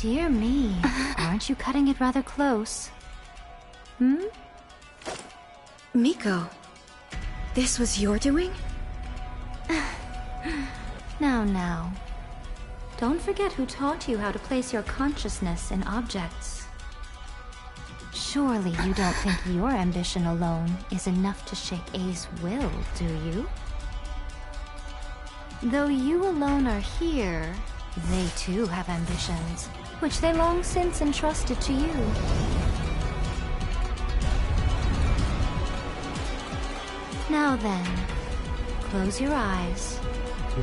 Dear me, aren't you cutting it rather close? Hmm? Miko, this was your doing? Now. Don't forget who taught you how to place your consciousness in objects. Surely you don't think your ambition alone is enough to shake A's will, do you? Though you alone are here, they too have ambitions, which they long since entrusted to you. Now then, close your eyes. We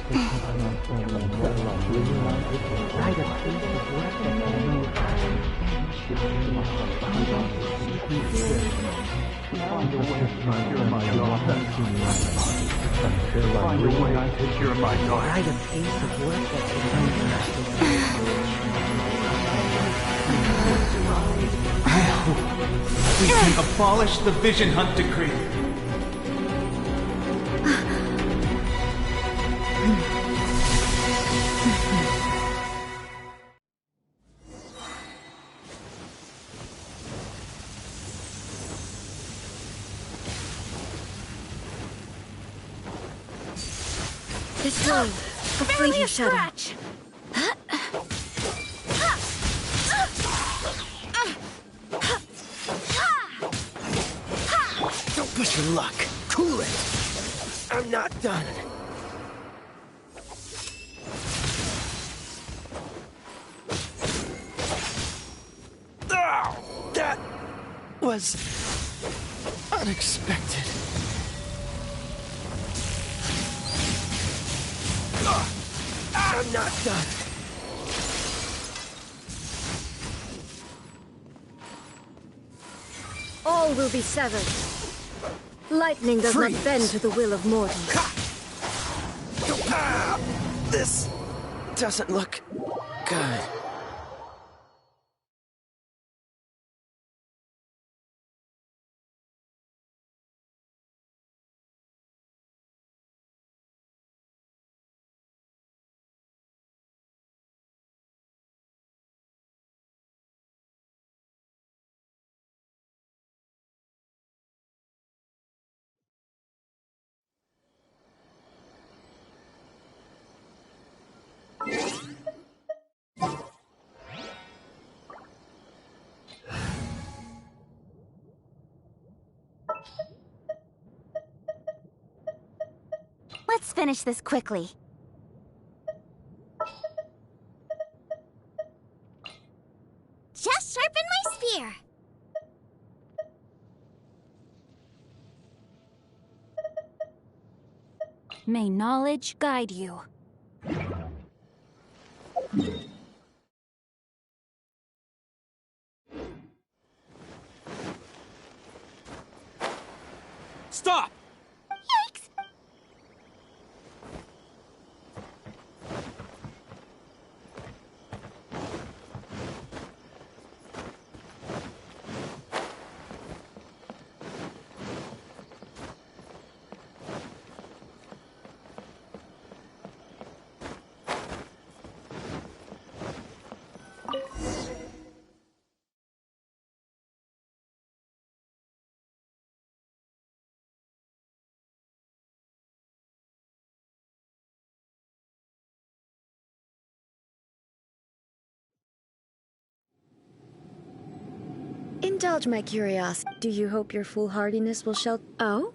can abolish the Vision Hunt Decree. This way, a fleeting shadow. Don't push your luck. Cool it. I'm not done. Oh, that was unexpected. I'm not done. All will be severed. Lightning does not bend to the will of mortals. This doesn't look good. Let's finish this quickly. Just sharpen my spear. May knowledge guide you. Stop! Yikes! Indulge my curiosity. Do you hope your foolhardiness will shelter? Oh?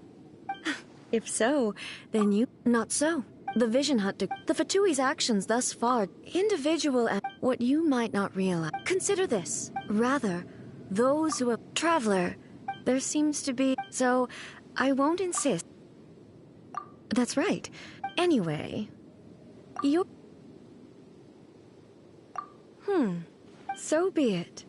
If so, then you... Not so. The Vision Hunt, the Fatui's actions thus far, individual and what you might not realize. Consider this. Rather, those who are... Traveler, there seems to be... So, I won't insist. That's right. Anyway, you're... So be it.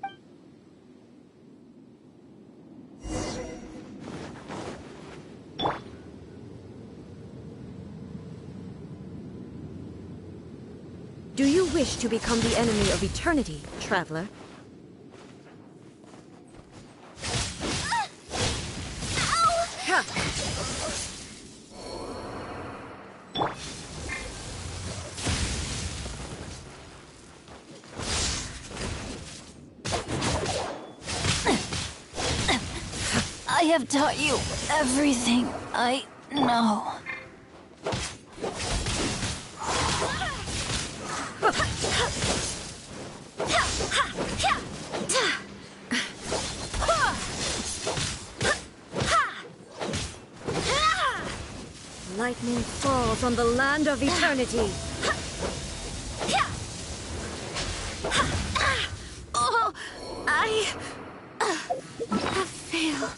Do you wish to become the enemy of eternity, Traveler? Ha! have taught you everything I know. Lightning falls on the land of eternity. Oh, I have failed.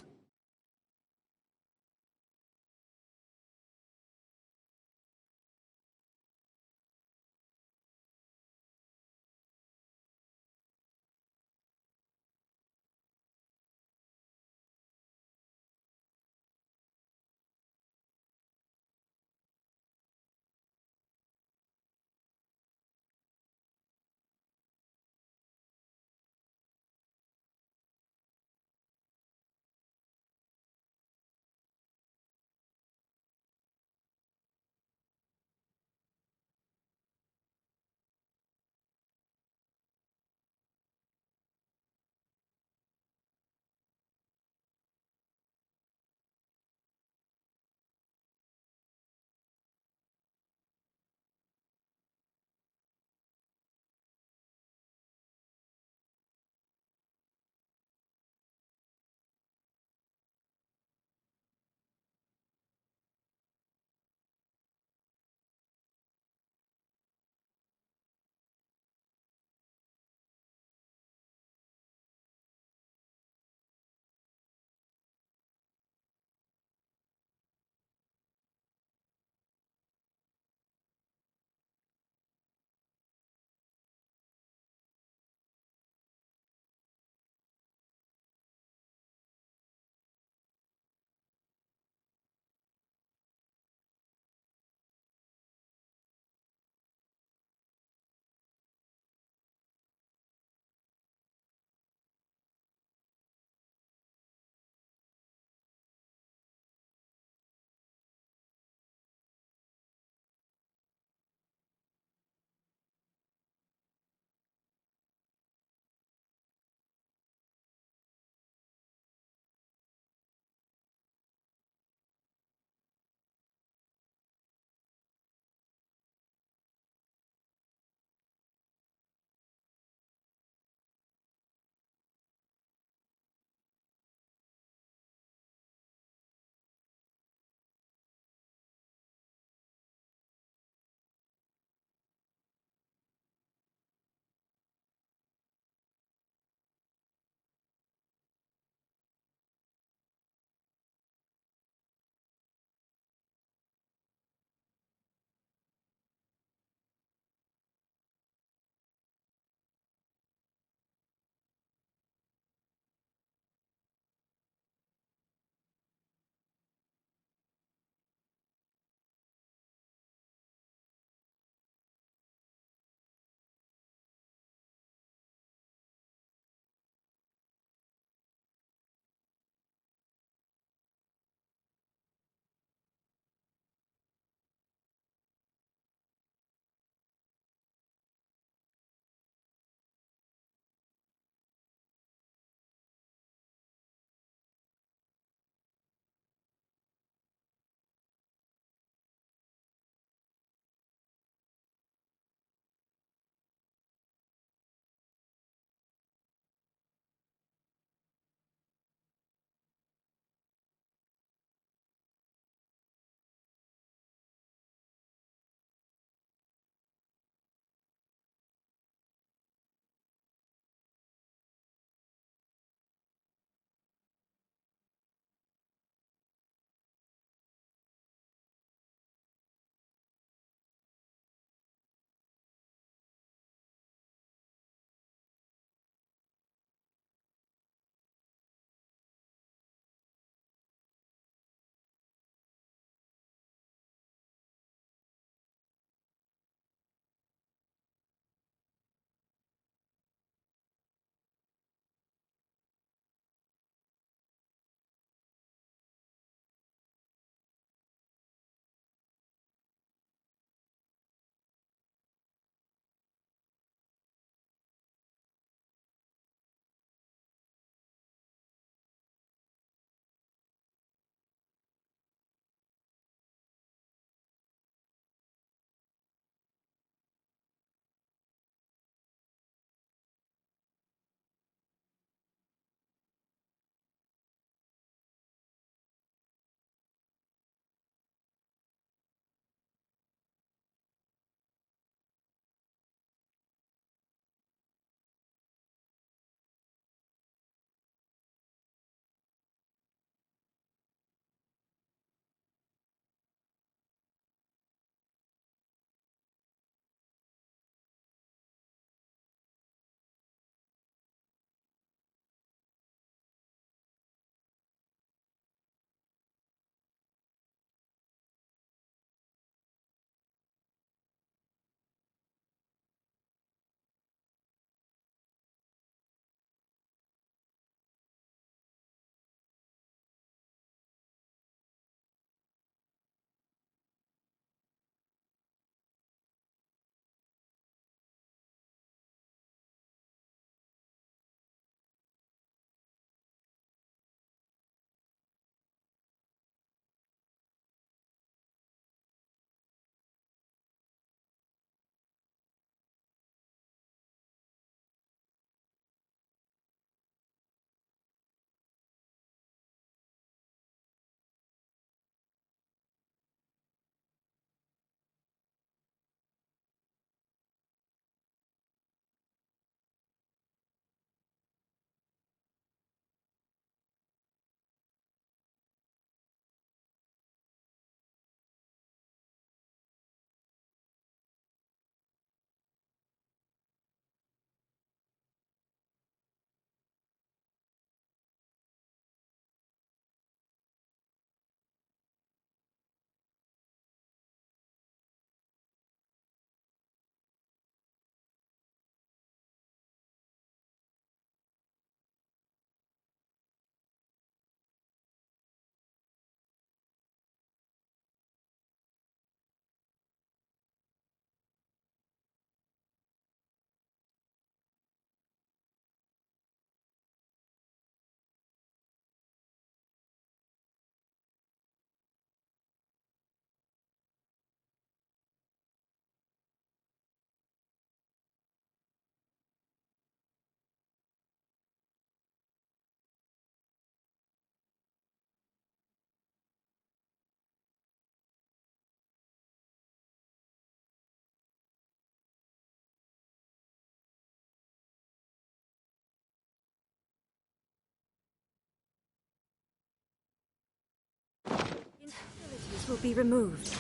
will be removed.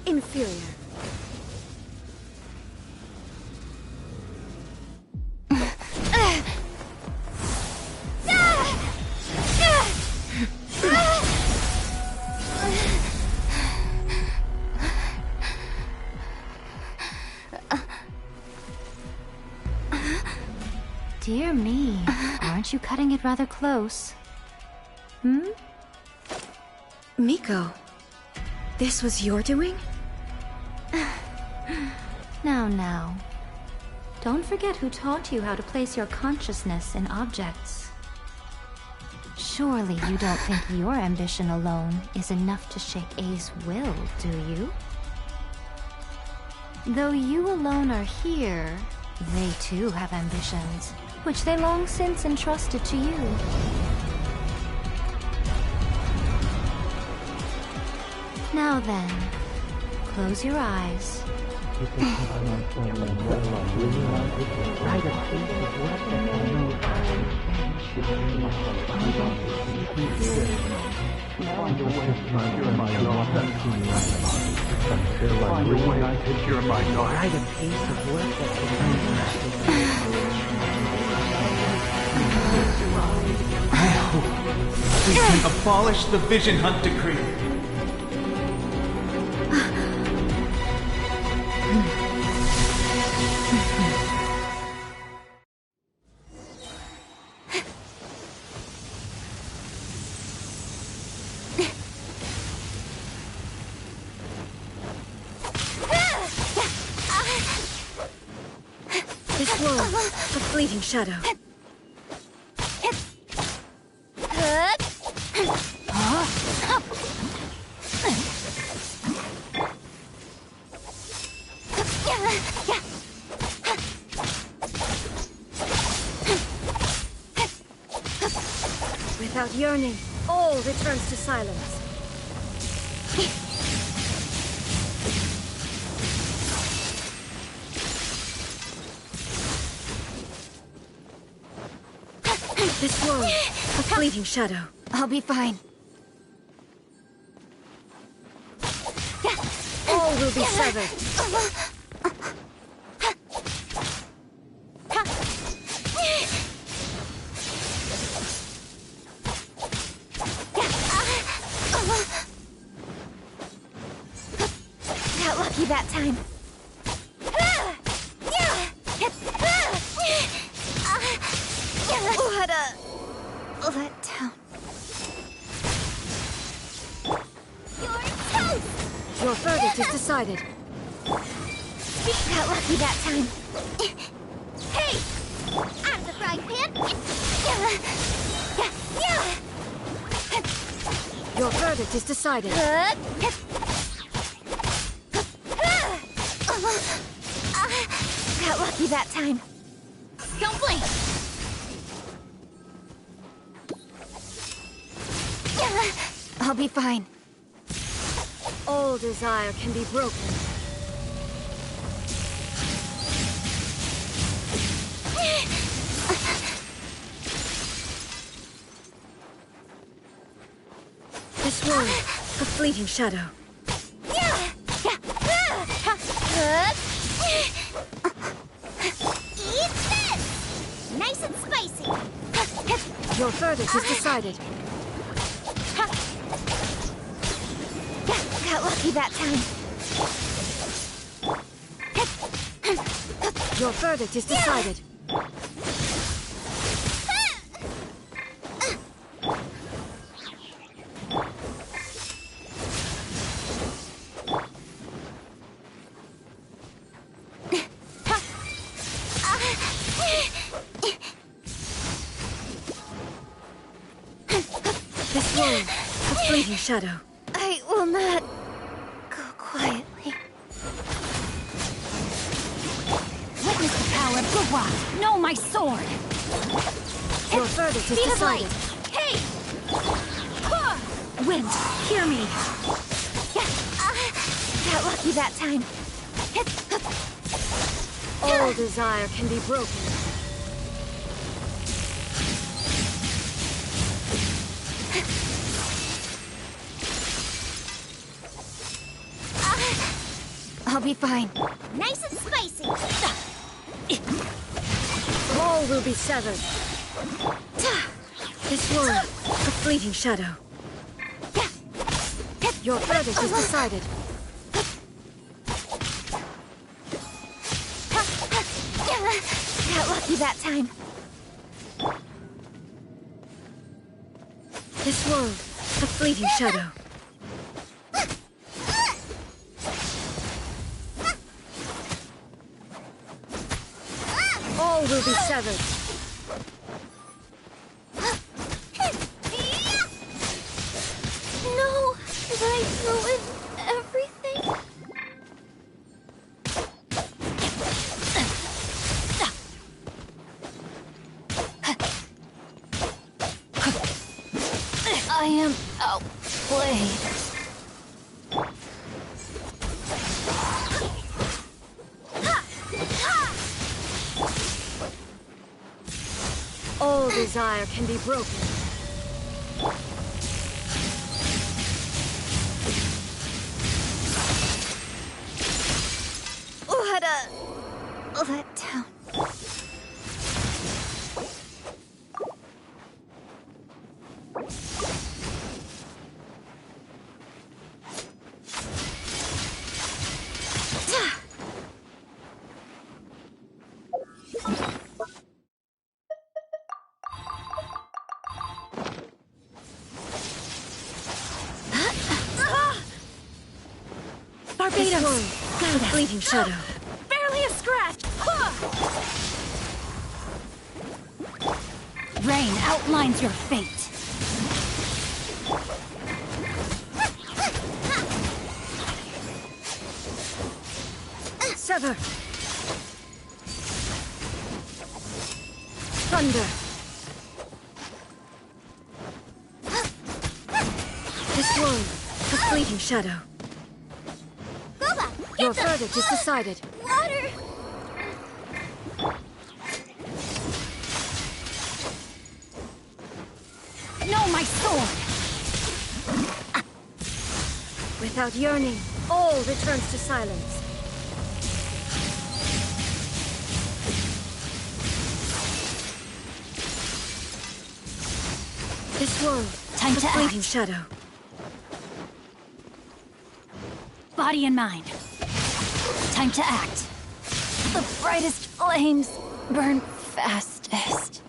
Inferior. Dear me, aren't you cutting it rather close? Hmm? Miko, this was your doing? Now. Don't forget who taught you how to place your consciousness in objects. Surely you don't think your ambition alone is enough to shake A's will, do you? Though you alone are here, they too have ambitions, which they long since entrusted to you. Now then, close your eyes. We can abolish the Vision Hunt Decree. This world, a fleeting shadow. Without yearning, all returns to silence. This world, a fleeting shadow. I'll be fine. All will be severed. Got lucky that time. What a letdown. You're toast! Your verdict is decided. Got lucky that time. Hey! Out of the frying pan! Your verdict is decided. Got lucky that time. Don't blink! I'll be fine. All desire can be broken. This world, a fleeting shadow. Eat this! Nice and spicy. Your verdict is decided. Got lucky that time. Your verdict is decided. This world, a fleeting shadow. I will not go quietly. Witness the power of Gugwa! Know my sword! Your verdict is Speed of light! decided. Hey! Wind, hear me! Got lucky that time. All desire can be broken. I'll be fine. Nice and spicy. All will be severed. This world, a fleeting shadow. Your verdict is decided. Got lucky that time. This world, a fleeting shadow. All will be severed. No! Did I ruin everything? I am outplayed. All desire can be broken. What a letdown. This world, a fleeting shadow. Barely a scratch! Rain outlines your fate. Sever. Thunder. This world, a fleeting shadow. Goba, Your get the verdict is decided. water! Know my sword! Without yearning, all returns to silence. This world, Time a to fleeting act. shadow. Body and mind. Time to act. The brightest flames burn fastest.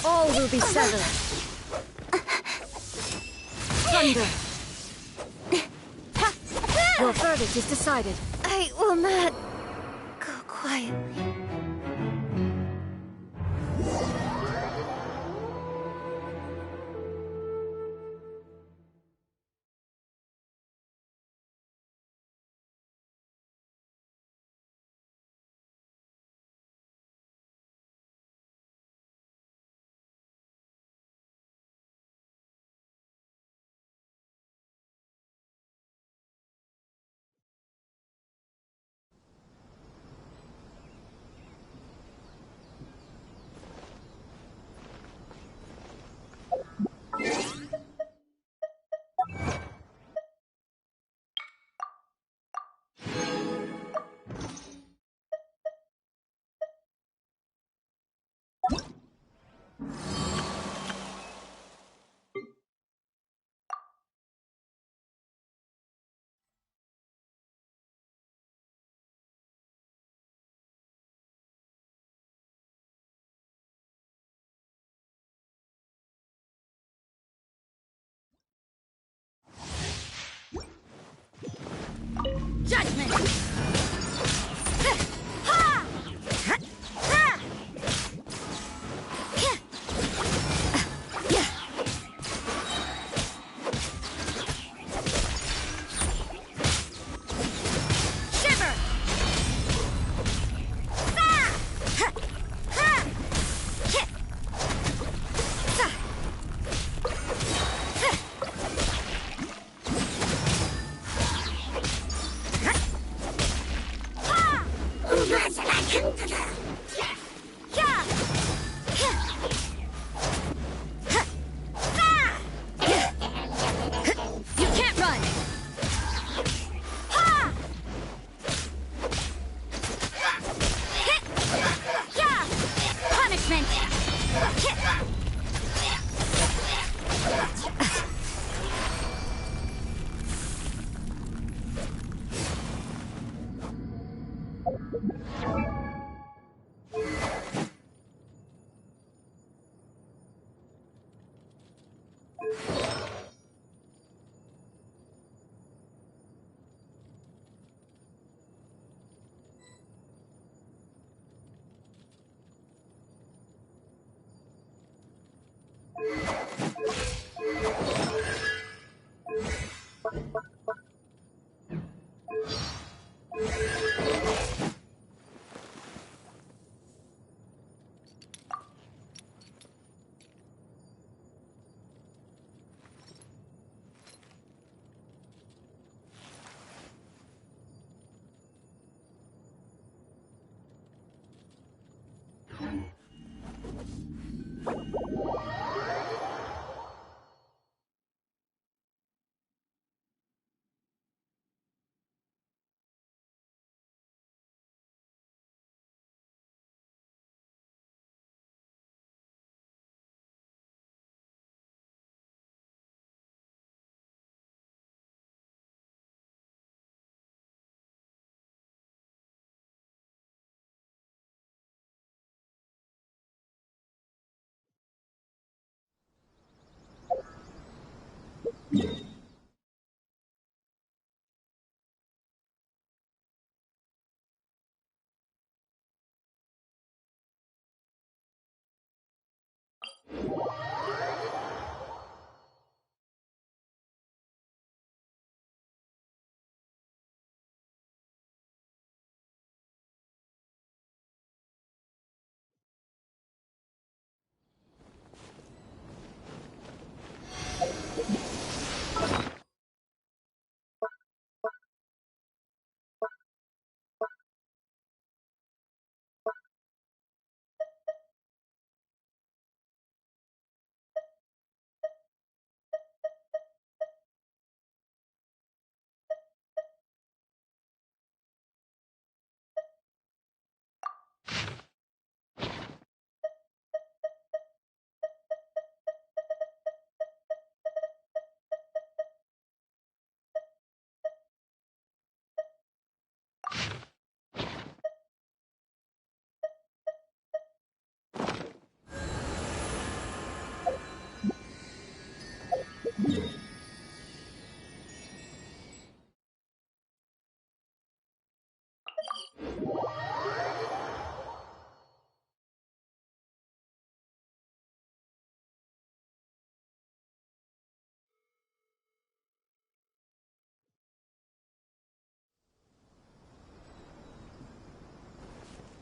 All will be severed. Thunder. Your verdict is decided. I will not go quietly. Judgment! You can't run! Punishment!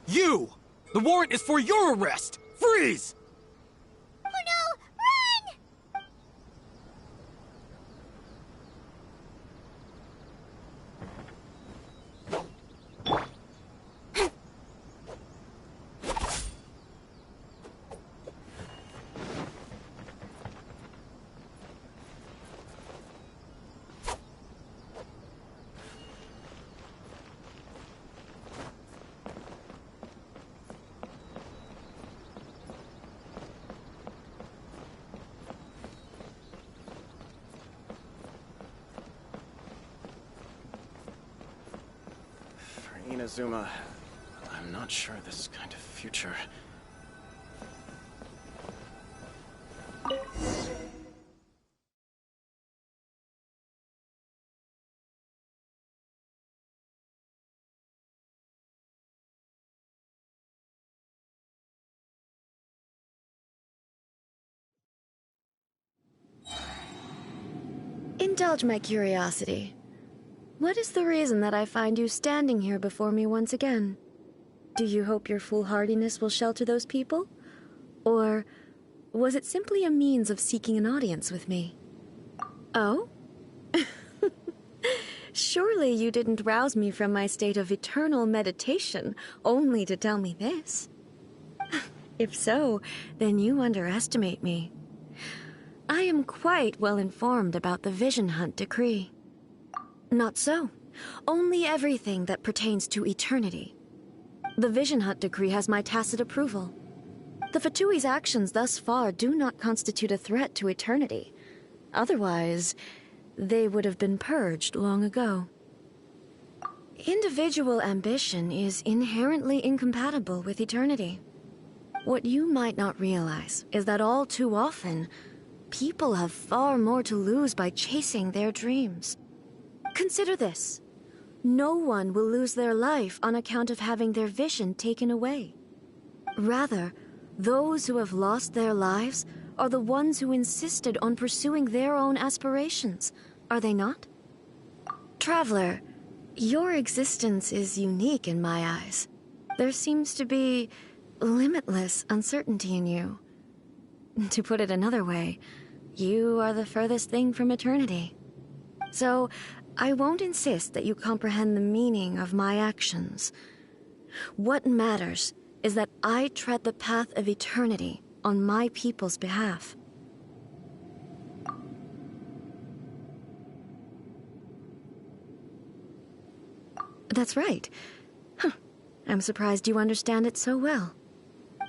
You! The warrant is for your arrest! Freeze! Oh no! Run! Inazuma, I'm not sure this kind of future... Indulge my curiosity. What is the reason that I find you standing here before me once again? Do you hope your foolhardiness will shelter those people? Or was it simply a means of seeking an audience with me? Oh? Surely you didn't rouse me from my state of eternal meditation only to tell me this. If so, then you underestimate me. I am quite well informed about the Vision Hunt decree. Not so. Only everything that pertains to eternity. The Vision Hunt decree has my tacit approval. The Fatui's actions thus far do not constitute a threat to eternity. Otherwise, they would have been purged long ago. Individual ambition is inherently incompatible with eternity. What you might not realize is that all too often, people have far more to lose by chasing their dreams. Consider this. No one will lose their life on account of having their vision taken away. Rather, those who have lost their lives are the ones who insisted on pursuing their own aspirations, are they not? Traveler, your existence is unique in my eyes. There seems to be limitless uncertainty in you. To put it another way, you are the furthest thing from eternity. So, I won't insist that you comprehend the meaning of my actions. What matters is that I tread the path of eternity on my people's behalf. That's right. I'm surprised you understand it so well.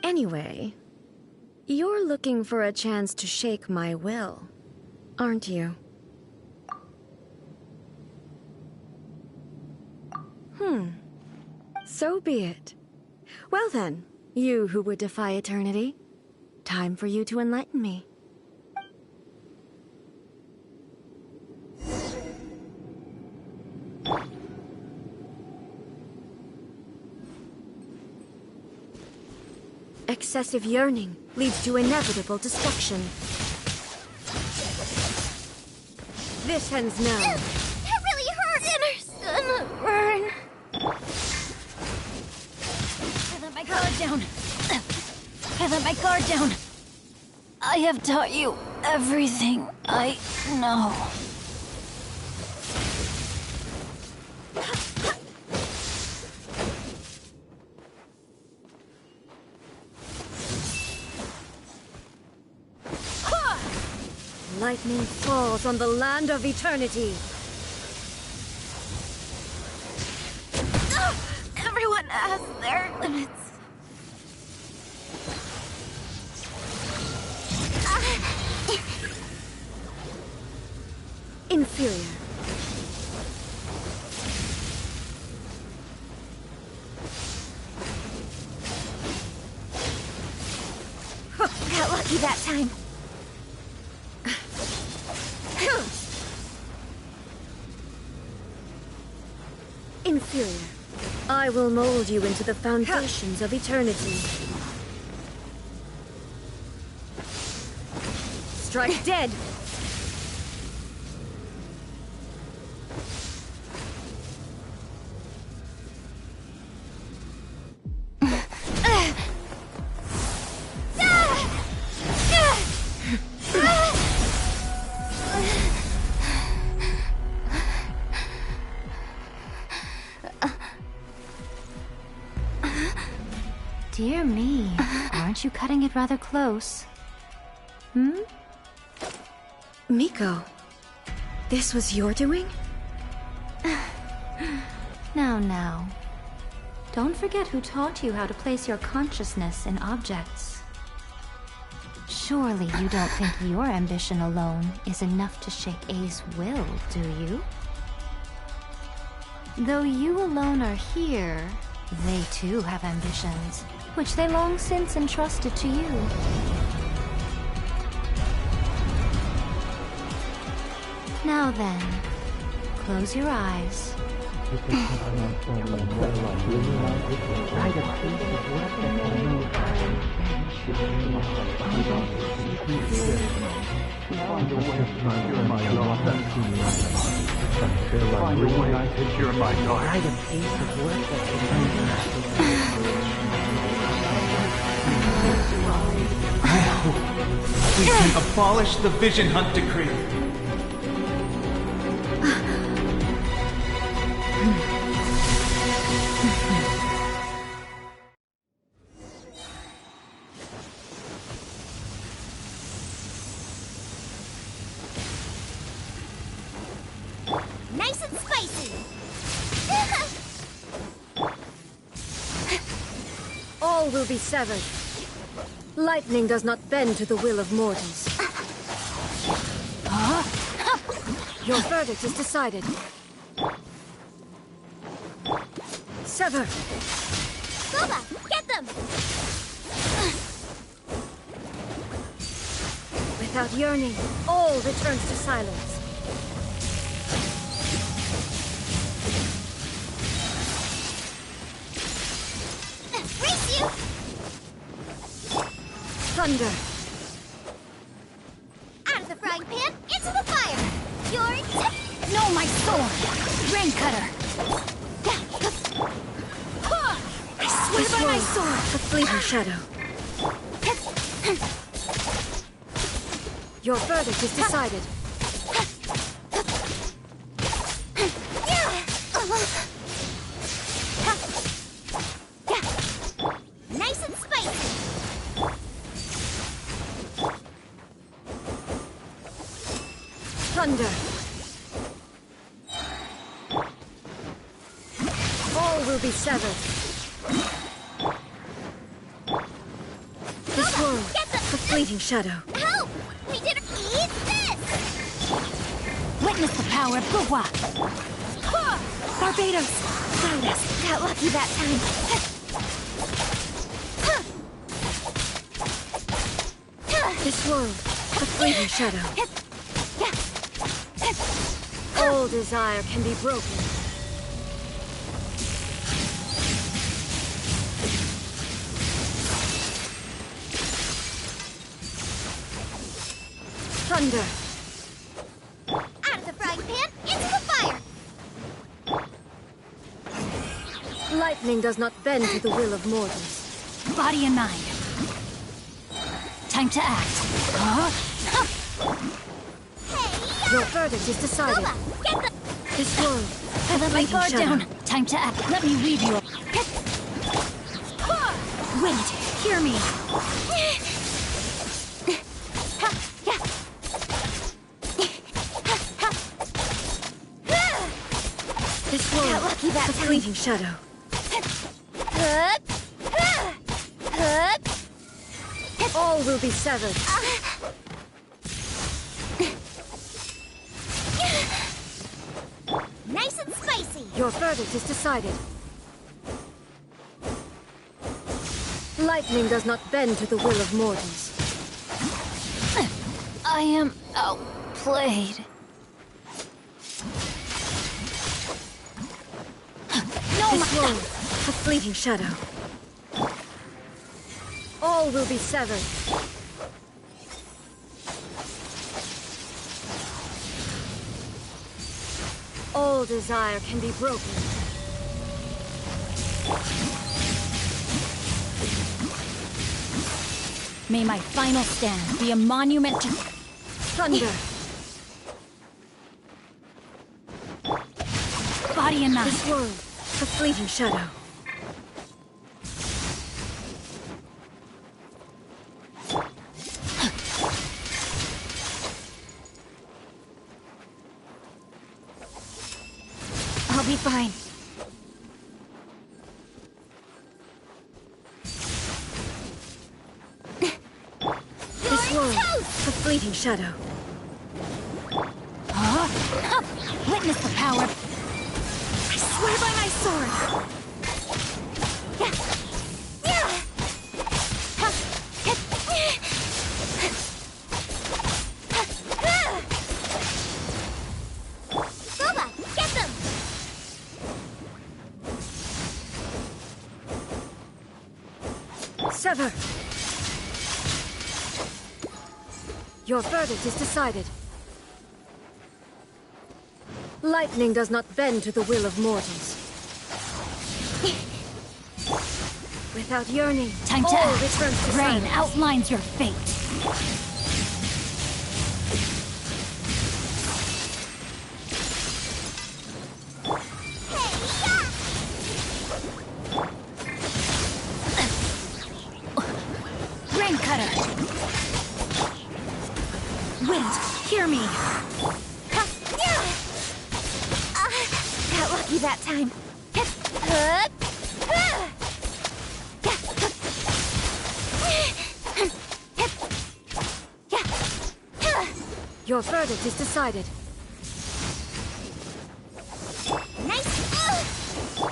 Anyway, you're looking for a chance to shake my will, aren't you? So be it. Well then, you who would defy eternity, time for you to enlighten me. Excessive yearning leads to inevitable destruction. This ends now. That really hurts! Dinner's gonna burn. I let my guard down. I let my guard down. I have taught you everything I know. Lightning falls on the land of eternity. Everyone has their limits. Inferior. Got lucky that time. Inferior. I will mold you into the foundations of eternity. Strike dead! Dear me, aren't you cutting it rather close? Miko, this was your doing? Now. Don't forget who taught you how to place your consciousness in objects. Surely you don't think your ambition alone is enough to shake A's will, do you? Though you alone are here, they too have ambitions, which they long since entrusted to you. Now then, close your eyes. Find a way to secure my daughter. Find a way to secure my daughter. Write a piece of work that can I hope we can abolish the Vision Hunt Decree. Nice and spicy. All will be severed. Lightning does not bend to the will of mortals. Your verdict is decided. Sever! Boba, get them! Without yearning, all returns to silence. Race you! Thunder! Out of the frying pan, into the fire! You're No, my sword! Rain cutter! I swear by my sword! A fleeting shadow. Your verdict is decided. Nice and spicy! Thunder! All will be severed. This world, a fleeting shadow. Help! We didn't eat this! Witness the power of Guhua! Barbados! Found us. Got lucky that time. This world, a fleeting shadow. All desire can be broken. Thunder! Out of the frying pan, into the fire! Lightning does not bend to the will of mortals. Body and mind. Time to act. Hey! Your verdict is decided. Boba, get the... This world, I let my fleeting guard shadow. down. Time to act. Let me weave you. Wait, hear me. This world, Got lucky that a time. fleeting shadow. All will be severed. Nice and spicy! Your verdict is decided. Lightning does not bend to the will of mortals. I am outplayed. No, This world, a fleeting shadow. All will be severed. All desire can be broken. May my final stand be a monument to... Thunder! Body and mind. This world, a fleeting shadow. I'll be fine. This world, a fleeting shadow. Witness the power. I swear by my sword! Boba, get them! Sever! Your verdict is decided. Lightning does not bend to the will of mortals. Without yearning, Time to all act. returns to Rain silence. outlines your fate. Rain cutter. Wind, hear me. Got lucky that time. Your verdict is decided. Nice.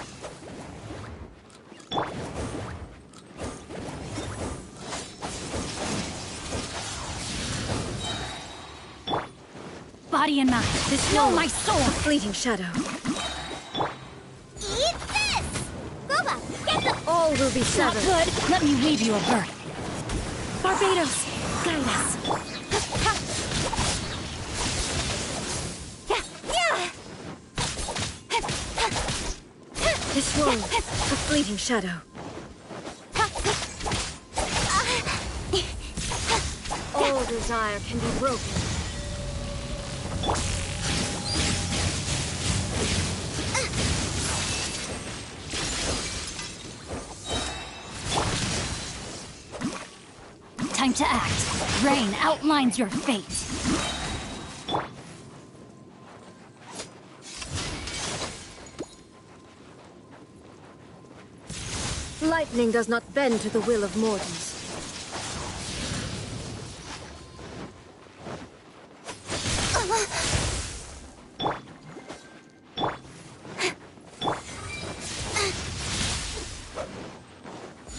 Body and mind. Know my soul. A fleeting shadow. Eat this! Boba, get the... All will be Not severed. good. Let me weave you a birth. Barbados, guide us. This one, a fleeting shadow. All desire can be broken. Time to act. Rain outlines your fate. Lightning does not bend to the will of mortals.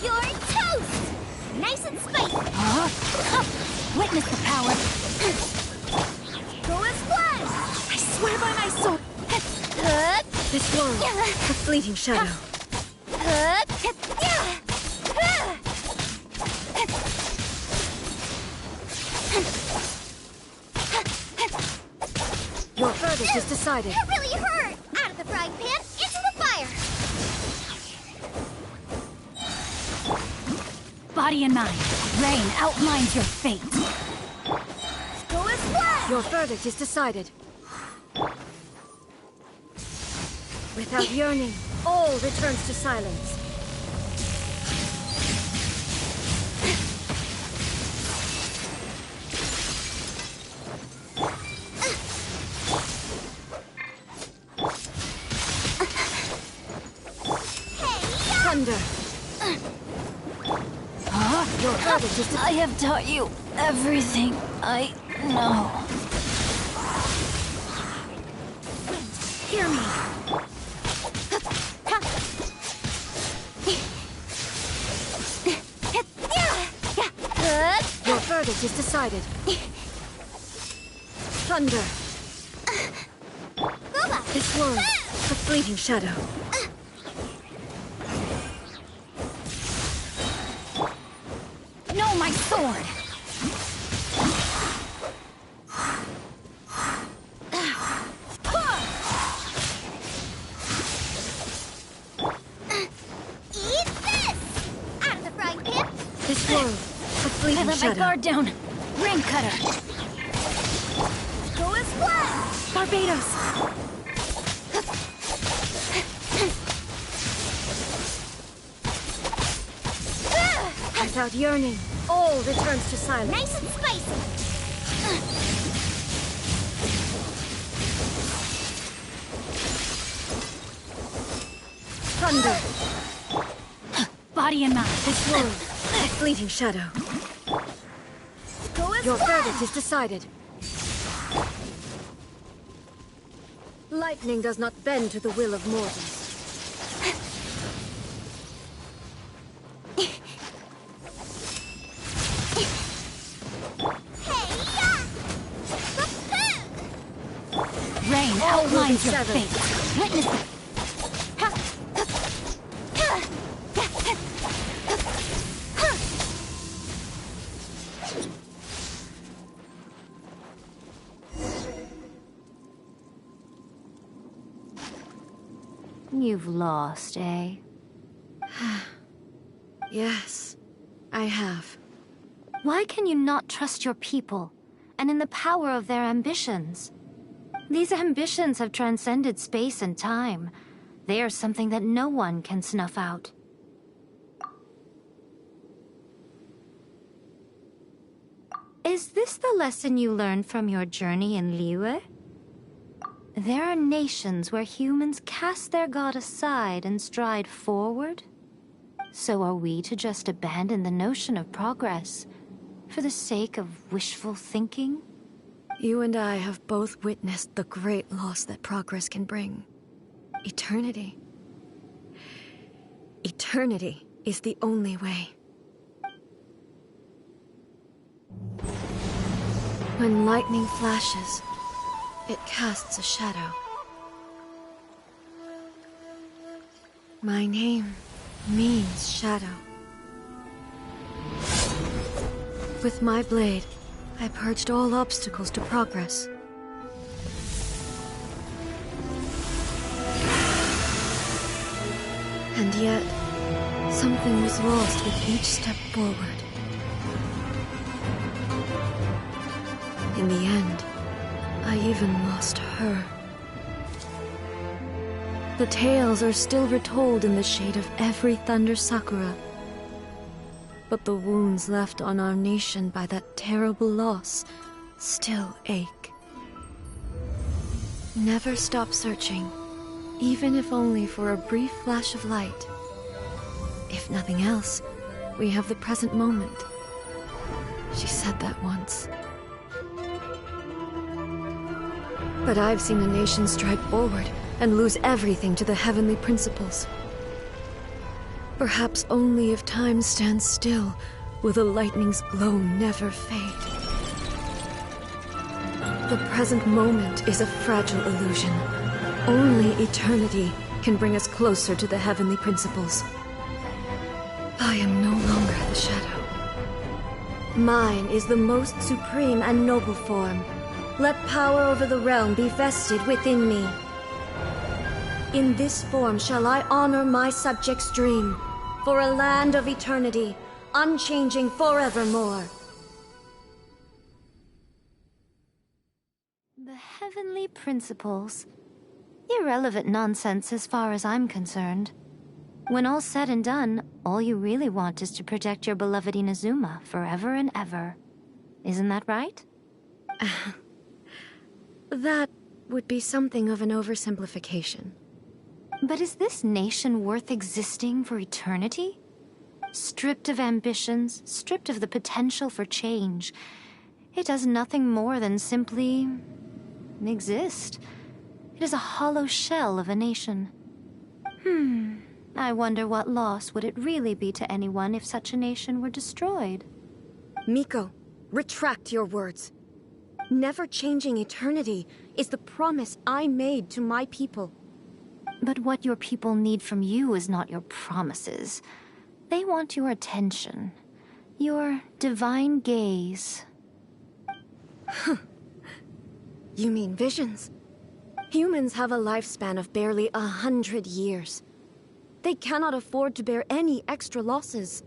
You're toast! Nice and spicy. Huh? Witness the power. Go as one! I swear by my soul. This one, a fleeting shadow. Your verdict is decided. That really hurt! Out of the frying pan, into the fire! Body and mind. Rain outlines your fate. Go as one! Your verdict is decided. Without yearning, all returns to silence. Thunder. Huh? Your verdict is I have taught you everything I know. Hear me. Your verdict is decided. Thunder. This one, a fleeting shadow. Know my sword. Eat this! Out of the frying pan, This one, a I fleeting let my shadow. guard down. Rain cutter. go as one! Barbados. Without yearning, all returns to silence. Nice and spicy! Thunder. Body and mind. This one, a fleeting shadow. Go as Your one! verdict is decided. Lightning does not bend to the will of mortals. Rain All will be outlines your severed. fate. Witness the... You've lost, eh? Yes, I have. Why can you not trust your people, and in the power of their ambitions? These ambitions have transcended space and time. They are something that no one can snuff out. Is this the lesson you learned from your journey in Liyue? There are nations where humans cast their god aside and stride forward. So are we to just abandon the notion of progress for the sake of wishful thinking? You and I have both witnessed the great loss that progress can bring. Eternity. Eternity is the only way. When lightning flashes, it casts a shadow. My name means shadow. With my blade, I purged all obstacles to progress. And yet, something was lost with each step forward. In the end, I even lost her. The tales are still retold in the shade of every Thunder Sakura. But the wounds left on our nation by that terrible loss still ache. Never stop searching, even if only for a brief flash of light. If nothing else, we have the present moment. She said that once. But I've seen a nation stride forward and lose everything to the heavenly principles. Perhaps only if time stands still will the lightning's glow never fade. The present moment is a fragile illusion. Only eternity can bring us closer to the heavenly principles. I am no longer the shadow. Mine is the most supreme and noble form. Let power over the realm be vested within me. In this form shall I honor my subjects' dream, for a land of eternity, unchanging forevermore. The heavenly principles. Irrelevant nonsense as far as I'm concerned. When all's said and done, all you really want is to protect your beloved Inazuma forever and ever. Isn't that right? That would be something of an oversimplification. But is this nation worth existing for eternity? Stripped of ambitions, stripped of the potential for change, it does nothing more than simply exist. It is a hollow shell of a nation. I wonder what loss would it really be to anyone if such a nation were destroyed? Miko, retract your words. Never changing eternity is the promise I made to my people. But what your people need from you is not your promises. They want your attention. Your divine gaze. You mean visions? Humans have a lifespan of barely 100 years. They cannot afford to bear any extra losses.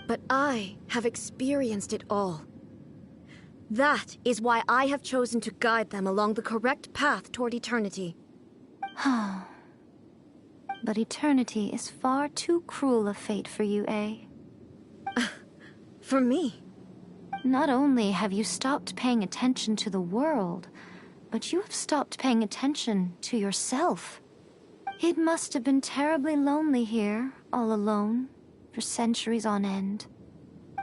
But I have experienced it all. That is why I have chosen to guide them along the correct path toward eternity. But eternity is far too cruel a fate for you, eh? For me? Not only have you stopped paying attention to the world, but you have stopped paying attention to yourself. It must have been terribly lonely here, all alone, for centuries on end.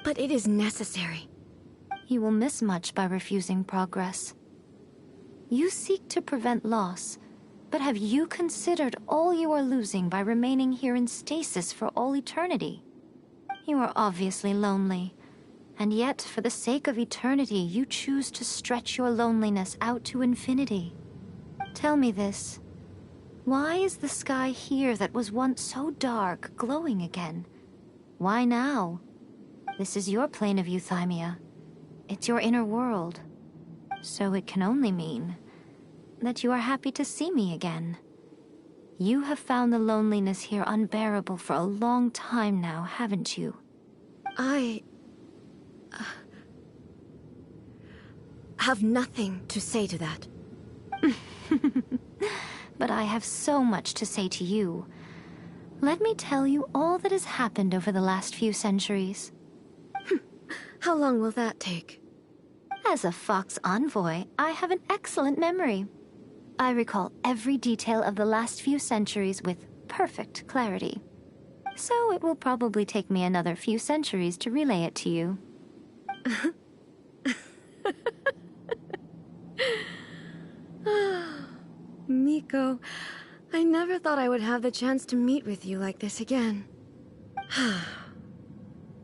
But it is necessary. You will miss much by refusing progress. You seek to prevent loss, but have you considered all you are losing by remaining here in stasis for all eternity? You are obviously lonely, and yet for the sake of eternity you choose to stretch your loneliness out to infinity. Tell me this. Why is the sky here that was once so dark glowing again? Why now? This is your plane of euthymia. It's your inner world. So it can only mean that you are happy to see me again. You have found the loneliness here unbearable for a long time now, haven't you? I have nothing to say to that. But I have so much to say to you. Let me tell you all that has happened over the last few centuries. How long will that take? As a Fox envoy, I have an excellent memory. I recall every detail of the last few centuries with perfect clarity. So it will probably take me another few centuries to relay it to you. Miko, I never thought I would have the chance to meet with you like this again.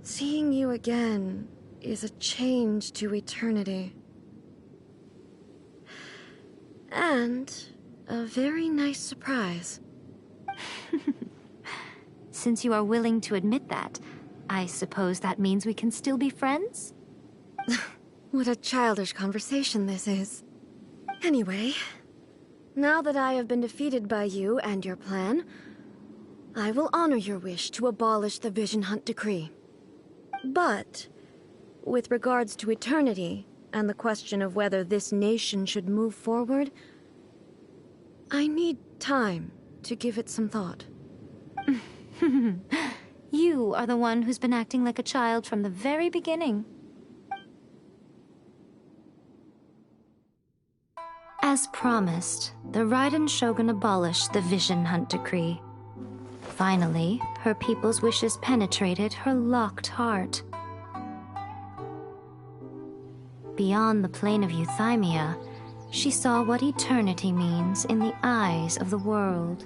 Seeing you again is a change to eternity. And a very nice surprise. Since you are willing to admit that, I suppose that means we can still be friends? What a childish conversation this is. Anyway, now that I have been defeated by you and your plan, I will honor your wish to abolish the Vision Hunt Decree. But, with regards to eternity, and the question of whether this nation should move forward, I need time to give it some thought. You are the one who's been acting like a child from the very beginning. As promised, the Raiden Shogun abolished the Vision Hunt Decree. Finally, her people's wishes penetrated her locked heart. Beyond the plane of Euthymia, she saw what eternity means in the eyes of the world.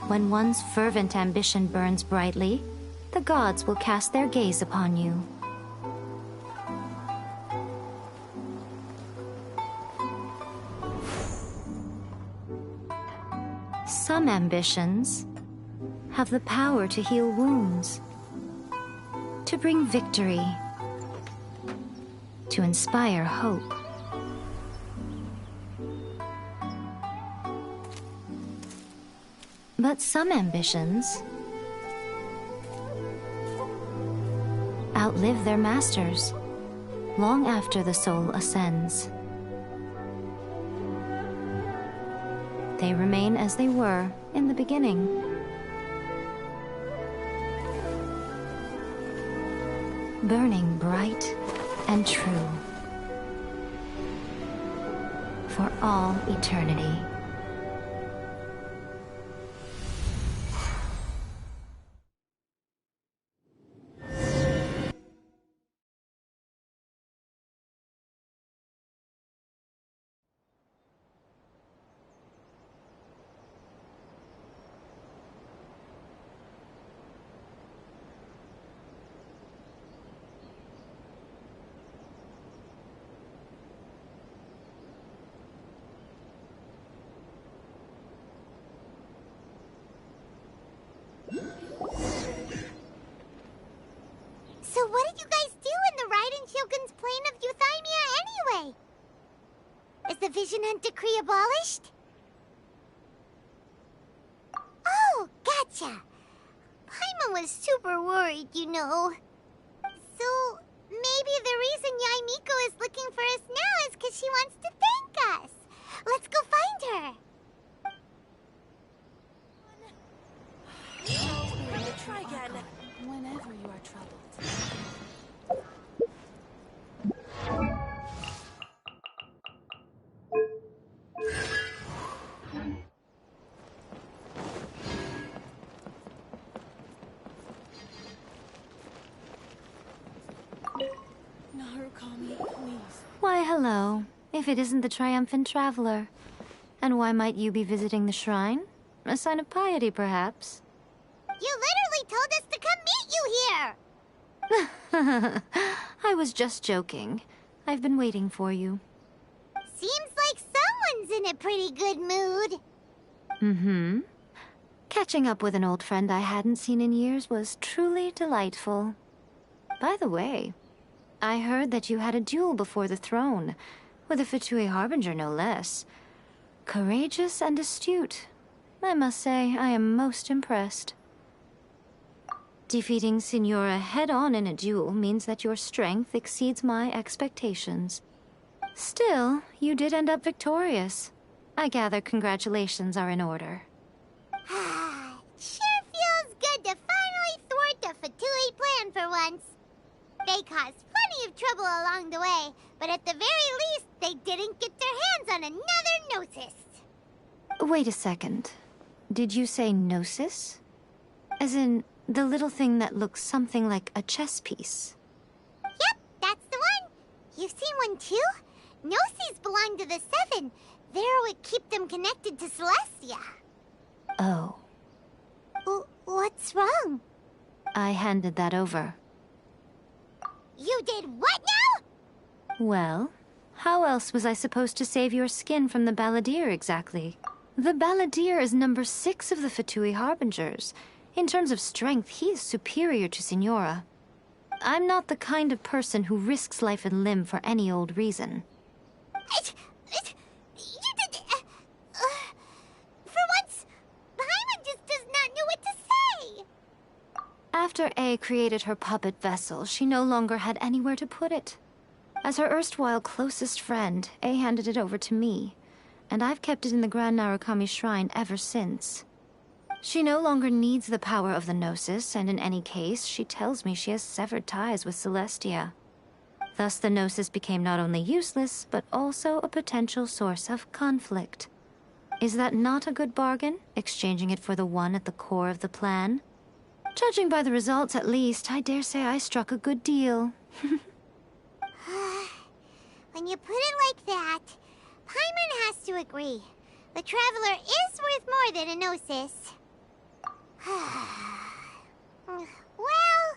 When one's fervent ambition burns brightly, the gods will cast their gaze upon you. Some ambitions have the power to heal wounds, to bring victory, to inspire hope. But some ambitions outlive their masters long after the soul ascends. They remain as they were in the beginning. Burning bright and true for all eternity. So what did you guys do in the Raiden Shogun's plane of Euthymia anyway? Is the Vision Hunt Decree abolished? Oh, gotcha. Paimon was super worried, you know. So maybe the reason Yae Miko is looking for us now is because she wants to thank us. Let's go find her. Try again. Whenever you are troubled. Narukami, please. Why, hello. If it isn't the triumphant traveler. And why might you be visiting the shrine? A sign of piety, perhaps? You literally told us to come meet you here! I was just joking. I've been waiting for you. Seems like someone's in a pretty good mood. Mm-hmm. Catching up with an old friend I hadn't seen in years was truly delightful. By the way, I heard that you had a duel before the throne. with a Fatui Harbinger no less. Courageous and astute. I must say, I am most impressed. Defeating Signora head-on in a duel means that your strength exceeds my expectations. Still, you did end up victorious. I gather congratulations are in order. Sure feels good to finally thwart the Fatui plan for once. They caused plenty of trouble along the way, but at the very least, they didn't get their hands on another Gnosis. Wait a second. Did you say Gnosis? As in, the little thing that looks something like a chess piece? Yep, that's the one. You've seen one too? Gnosis belong to the Seven. They're what keep them connected to Celestia. Oh. What's wrong? I handed that over. You did what now? Well, how else was I supposed to save your skin from the Balladeer exactly? The Balladeer is number 6 of the Fatui Harbingers. In terms of strength, he is superior to Signora. I'm not the kind of person who risks life and limb for any old reason. You did... for once, Paimon just does not know what to say. After A created her puppet vessel, she no longer had anywhere to put it. As her erstwhile closest friend, A handed it over to me, and I've kept it in the Grand Narukami Shrine ever since. She no longer needs the power of the Gnosis, and in any case, she tells me she has severed ties with Celestia. Thus the Gnosis became not only useless, but also a potential source of conflict. Is that not a good bargain, exchanging it for the one at the core of the plan? Judging by the results, at least, I dare say I struck a good deal. When you put it like that, Paimon has to agree. The Traveler is worth more than a Gnosis. Well,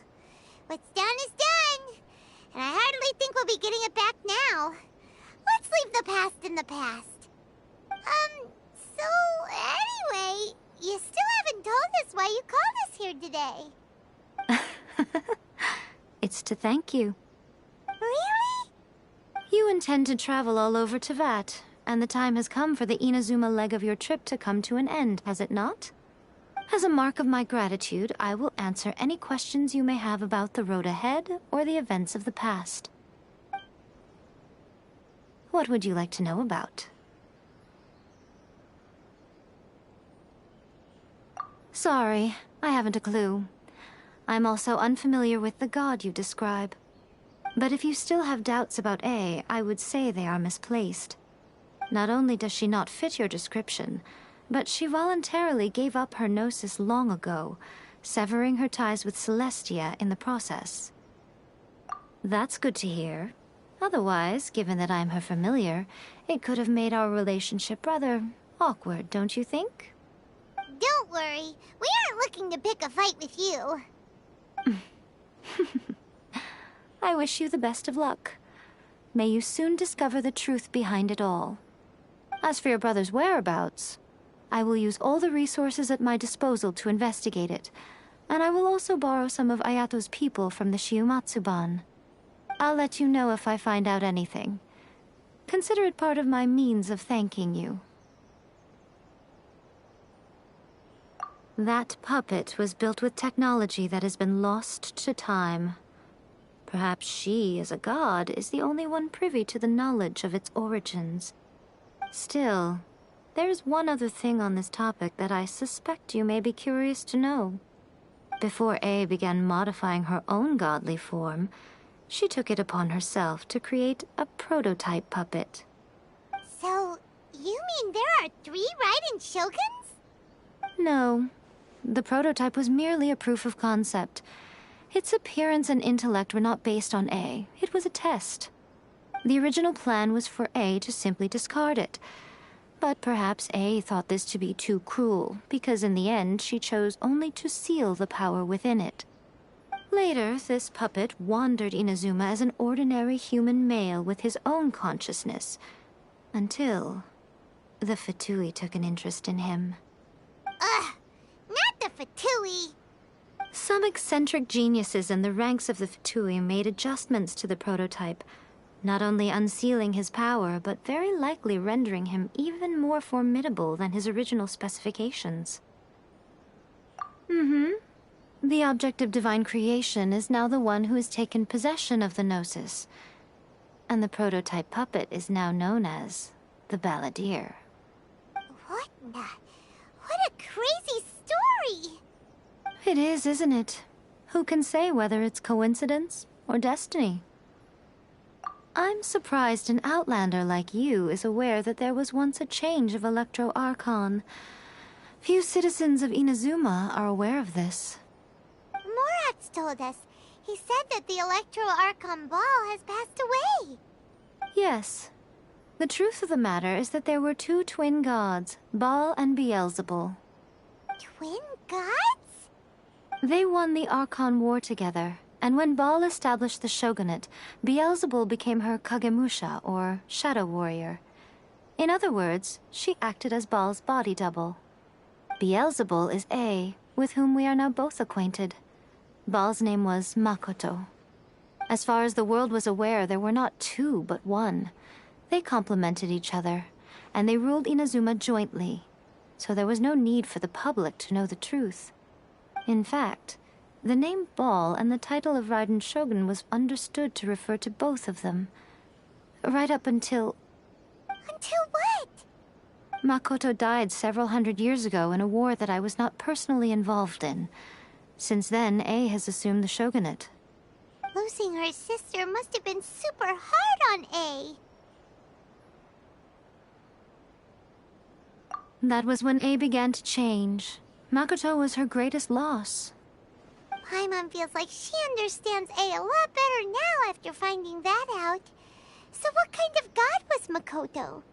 what's done is done. And I hardly think we'll be getting it back now. Let's leave the past in the past. So anyway, you still haven't told us why you called us here today. It's to thank you. Really? You intend to travel all over Teyvat, and the time has come for the Inazuma leg of your trip to come to an end, has it not? As a mark of my gratitude, I will answer any questions you may have about the road ahead or the events of the past. What would you like to know about? Sorry, I haven't a clue. I'm also unfamiliar with the god you describe. But if you still have doubts about A, I would say they are misplaced. Not only does she not fit your description, but she voluntarily gave up her Gnosis long ago, severing her ties with Celestia in the process. That's good to hear. Otherwise, given that I'm her familiar, it could have made our relationship rather awkward, don't you think? Don't worry, we aren't looking to pick a fight with you. I wish you the best of luck. May you soon discover the truth behind it all. As for your brother's whereabouts, I will use all the resources at my disposal to investigate it, and I will also borrow some of Ayato's people from the Shiumatsuban. I'll let you know if I find out anything. Consider it part of my means of thanking you. That puppet was built with technology that has been lost to time. Perhaps she, as a god, is the only one privy to the knowledge of its origins. Still, there's one other thing on this topic that I suspect you may be curious to know. Before A began modifying her own godly form, she took it upon herself to create a prototype puppet. So, you mean there are 3 Raiden Shoguns? No. The prototype was merely a proof of concept. Its appearance and intellect were not based on A. It was a test. The original plan was for A to simply discard it. But perhaps A thought this to be too cruel, because in the end she chose only to seal the power within it. Later, this puppet wandered Inazuma as an ordinary human male with his own consciousness, until the Fatui took an interest in him. Ugh, not the Fatui. Some eccentric geniuses in the ranks of the Fatui made adjustments to the prototype, not only unsealing his power, but very likely rendering him even more formidable than his original specifications. The object of divine creation is now the one who has taken possession of the Gnosis, and the prototype puppet is now known as the Balladeer. What a crazy story! It is, isn't it? Who can say whether it's coincidence or destiny? I'm surprised an outlander like you is aware that there was once a change of Electro Archon. Few citizens of Inazuma are aware of this. Morat's told us. He said that the Electro Archon Ball has passed away. Yes. The truth of the matter is that there were two twin gods, Baal and Beelzebul. Twin gods? They won the Archon War together, and when Baal established the shogunate, Beelzebul became her Kagemusha, or shadow warrior. In other words, she acted as Baal's body double. Beelzebul is A, with whom we are now both acquainted. Baal's name was Makoto. As far as the world was aware, there were not two, but one. They complemented each other, and they ruled Inazuma jointly, so there was no need for the public to know the truth. In fact, the name Baal and the title of Raiden Shogun was understood to refer to both of them. Right up until... Until what? Makoto died several hundred years ago in a war that I was not personally involved in. Since then, A has assumed the shogunate. Losing her sister must have been super hard on A. That was when A began to change. Makoto was her greatest loss. Paimon feels like she understands A a lot better now after finding that out. So what kind of god was Makoto?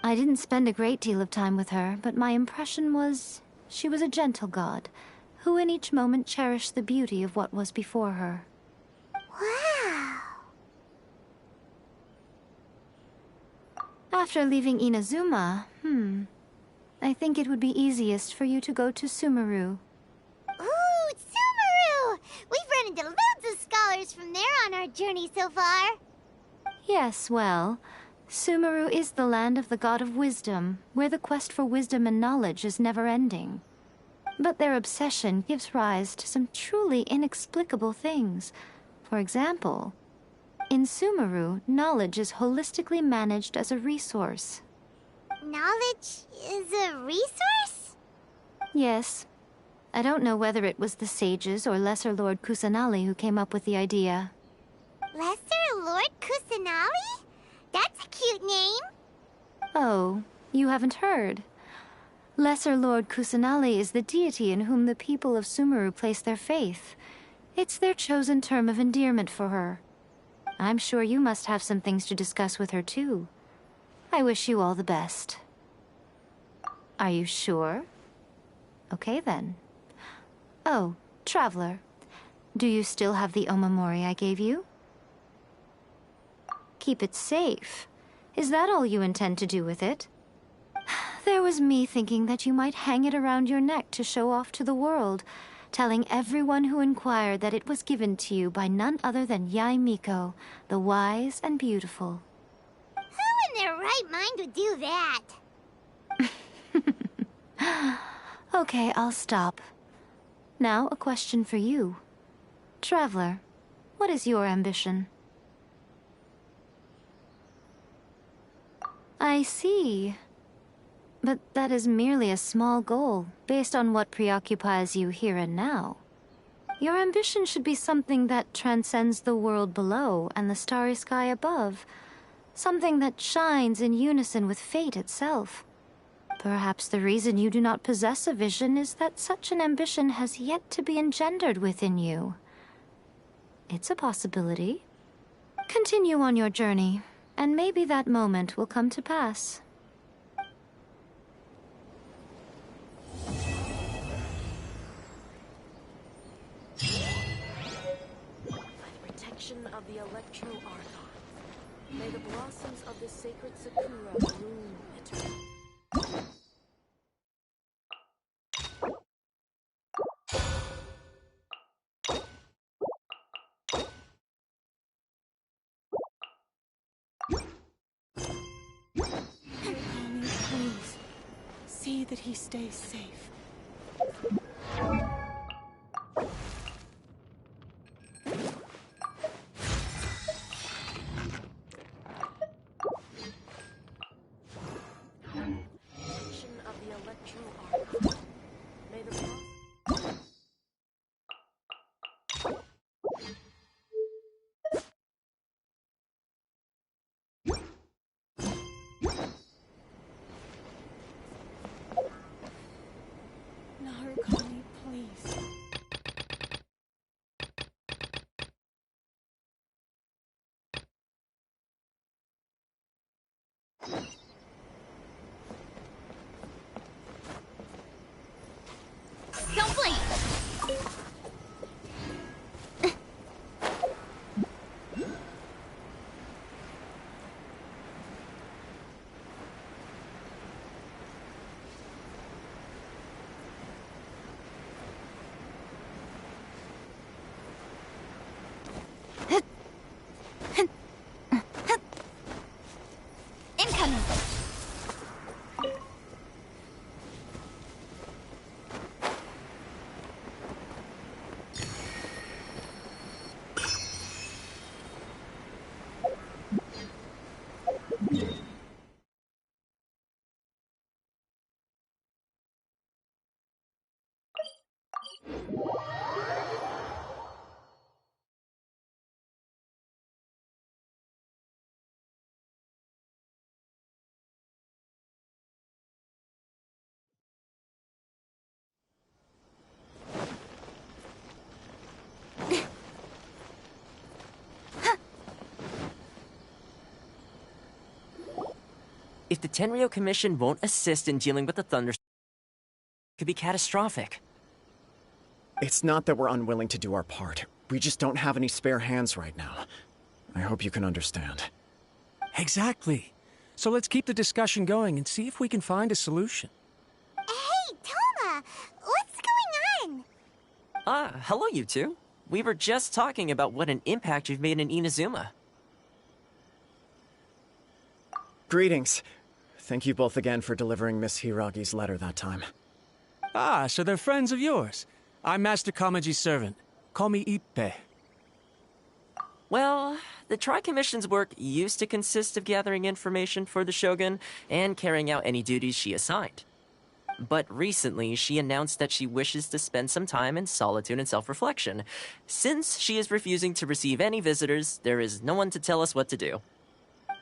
I didn't spend a great deal of time with her, but my impression was she was a gentle god, who in each moment cherished the beauty of what was before her. Wow. After leaving Inazuma, I think it would be easiest for you to go to Sumeru. Ooh, Sumeru! We've run into loads of scholars from there on our journey so far. Yes, well, Sumeru is the land of the god of wisdom, where the quest for wisdom and knowledge is never-ending. But their obsession gives rise to some truly inexplicable things. For example, in Sumeru, knowledge is holistically managed as a resource. Knowledge is a resource? Yes. I don't know whether it was the sages or Lesser Lord Kusanali who came up with the idea. Lesser Lord Kusanali? That's a cute name. Oh, you haven't heard. Lesser Lord Kusanali is the deity in whom the people of Sumeru place their faith. It's their chosen term of endearment for her. I'm sure you must have some things to discuss with her too. I wish you all the best. Are you sure? Okay then. Oh, Traveler, do you still have the Omamori I gave you? Keep it safe. Is that all you intend to do with it? There was me thinking that you might hang it around your neck to show off to the world, telling everyone who inquired that it was given to you by none other than Yae Miko, the wise and beautiful. Who in their right mind would do that? Okay, I'll stop. Now, a question for you. Traveler, what is your ambition? I see. But that is merely a small goal, based on what preoccupies you here and now. Your ambition should be something that transcends the world below and the starry sky above. Something that shines in unison with fate itself. Perhaps the reason you do not possess a vision is that such an ambition has yet to be engendered within you. It's a possibility. Continue on your journey, and maybe that moment will come to pass. Protection of the Electro Archon. May the blossoms of the sacred Sakura bloom eternally. that he stays safe. Protection of the Electro Archon. May the boss... Narukami, please. Don't blink! Incoming! If the Tenryo Commission won't assist in dealing with the thunderstorm, it could be catastrophic. It's not that we're unwilling to do our part. We just don't have any spare hands right now. I hope you can understand. Exactly. So let's keep the discussion going and see if we can find a solution. Hey, Toma! What's going on? Hello you two. We were just talking about what an impact you've made in Inazuma. Greetings. Thank you both again for delivering Miss Hiragi's letter that time. Ah, so they're friends of yours. I'm Master Kamaji's servant. Call me Ippei. Well, the Tri-Commission's work used to consist of gathering information for the Shogun and carrying out any duties she assigned. But recently, she announced that she wishes to spend some time in solitude and self-reflection. Since she is refusing to receive any visitors, there is no one to tell us what to do.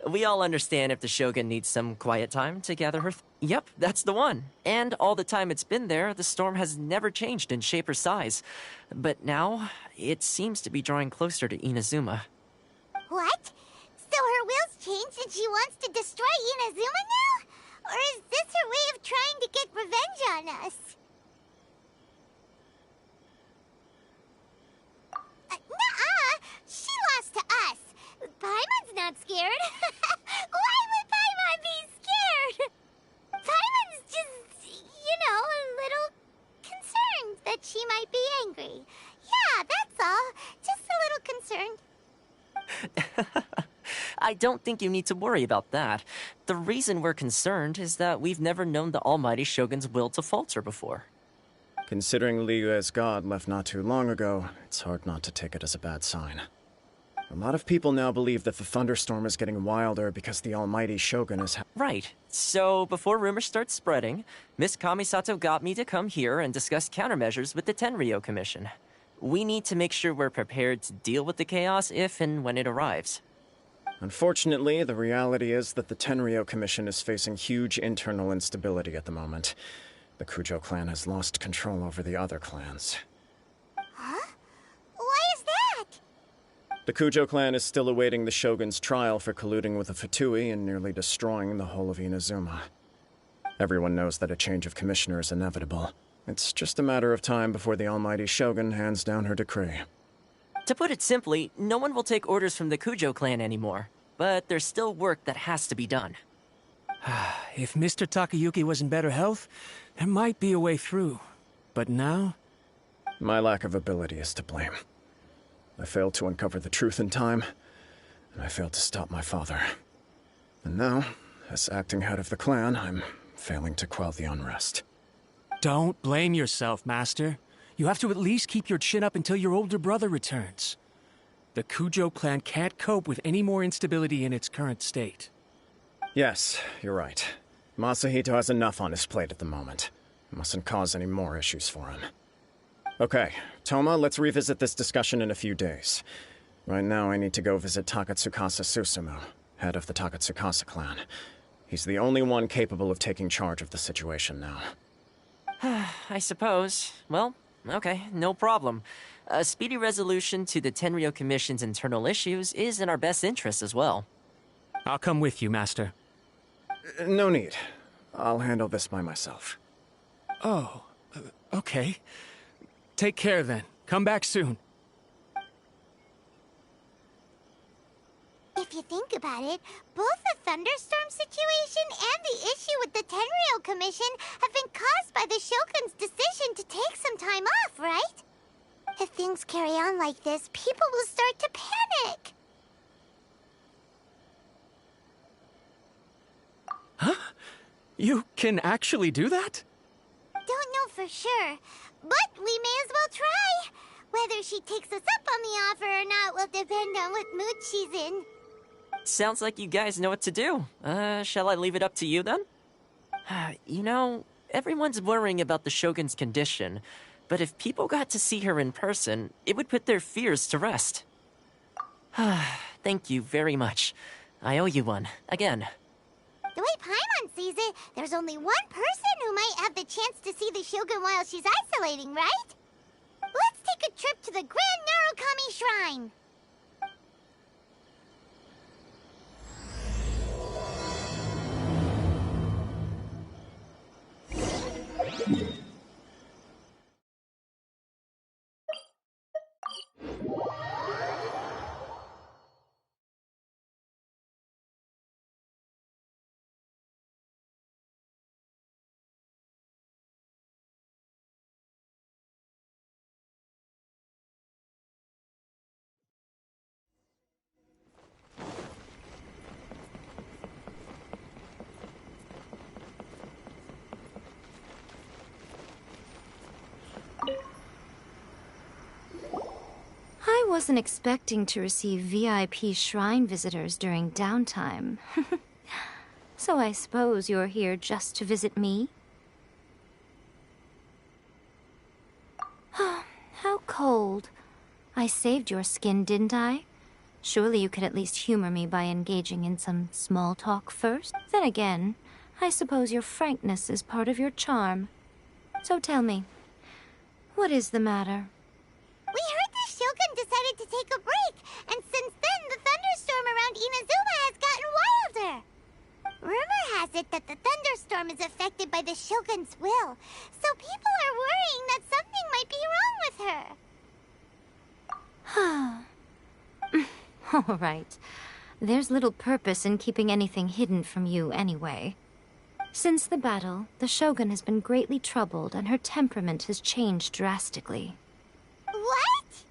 We all understand if the Shogun needs some quiet time to gather her Yep, that's the one. And all the time it's been there, the storm has never changed in shape or size. But now, it seems to be drawing closer to Inazuma. What? So her will's changed and she wants to destroy Inazuma now? Or is this her way of trying to get revenge on us? Nuh-uh! She lost to us. Paimon's not scared. Why would Paimon be scared? Paimon's just, a little concerned that she might be angry. Yeah, that's all. Just a little concerned. I don't think you need to worry about that. The reason we're concerned is that we've never known the Almighty Shogun's will to falter before. Considering Liyue's god left not too long ago, it's hard not to take it as a bad sign. A lot of people now believe that the thunderstorm is getting wilder because the Almighty Shogun is Right. So, before rumors start spreading, Miss Kamisato got me to come here and discuss countermeasures with the Tenryo Commission. We need to make sure we're prepared to deal with the chaos if and when it arrives. Unfortunately, the reality is that the Tenryo Commission is facing huge internal instability at the moment. The Kujo clan has lost control over the other clans. Huh? Why is that? The Kujo clan is still awaiting the Shogun's trial for colluding with the Fatui and nearly destroying the whole of Inazuma. Everyone knows that a change of commissioner is inevitable. It's just a matter of time before the Almighty Shogun hands down her decree. To put it simply, no one will take orders from the Kujo clan anymore. But there's still work that has to be done. If Mr. Takayuki was in better health, there might be a way through. But now? My lack of ability is to blame. I failed to uncover the truth in time, and I failed to stop my father. And now, as acting head of the clan, I'm failing to quell the unrest. Don't blame yourself, Master. You have to at least keep your chin up until your older brother returns. The Kujo clan can't cope with any more instability in its current state. Yes, you're right. Masahito has enough on his plate at the moment. Mustn't cause any more issues for him. Okay, Toma, let's revisit this discussion in a few days. Right now, I need to go visit Takatsukasa Susumu, head of the Takatsukasa clan. He's the only one capable of taking charge of the situation now. I suppose. Well, okay, no problem. A speedy resolution to the Tenryo Commission's internal issues is in our best interest as well. I'll come with you, Master. No need. I'll handle this by myself. Oh, okay. Take care then. Come back soon. If you think about it, both the thunderstorm situation and the issue with the Tenryo Commission have been caused by the Shogun's decision to take some time off, right? If things carry on like this, people will start to panic. Huh? You can actually do that? Don't know for sure, but we may as well try. Whether she takes us up on the offer or not will depend on what mood she's in. Sounds like you guys know what to do. Shall I leave it up to you then? You know, everyone's worrying about the Shogun's condition, but if people got to see her in person, it would put their fears to rest. Thank you very much. I owe you one, again. The way Paimon sees it, there's only one person who might have the chance to see the Shogun while she's isolating, right? Let's take a trip to the Grand Narukami Shrine. I wasn't expecting to receive VIP shrine visitors during downtime. So I suppose you're here just to visit me? How cold. I saved your skin, didn't I? Surely you could at least humor me by engaging in some small talk first? Then again, I suppose your frankness is part of your charm. So tell me, what is the matter? We heard the Shogun decided to take a break, and since then the thunderstorm around Inazuma has gotten wilder. Rumor has it that the thunderstorm is affected by the Shogun's will, so people are worrying that something might be wrong with her. All right. There's little purpose in keeping anything hidden from you anyway. Since the battle, the Shogun has been greatly troubled and her temperament has changed drastically. What?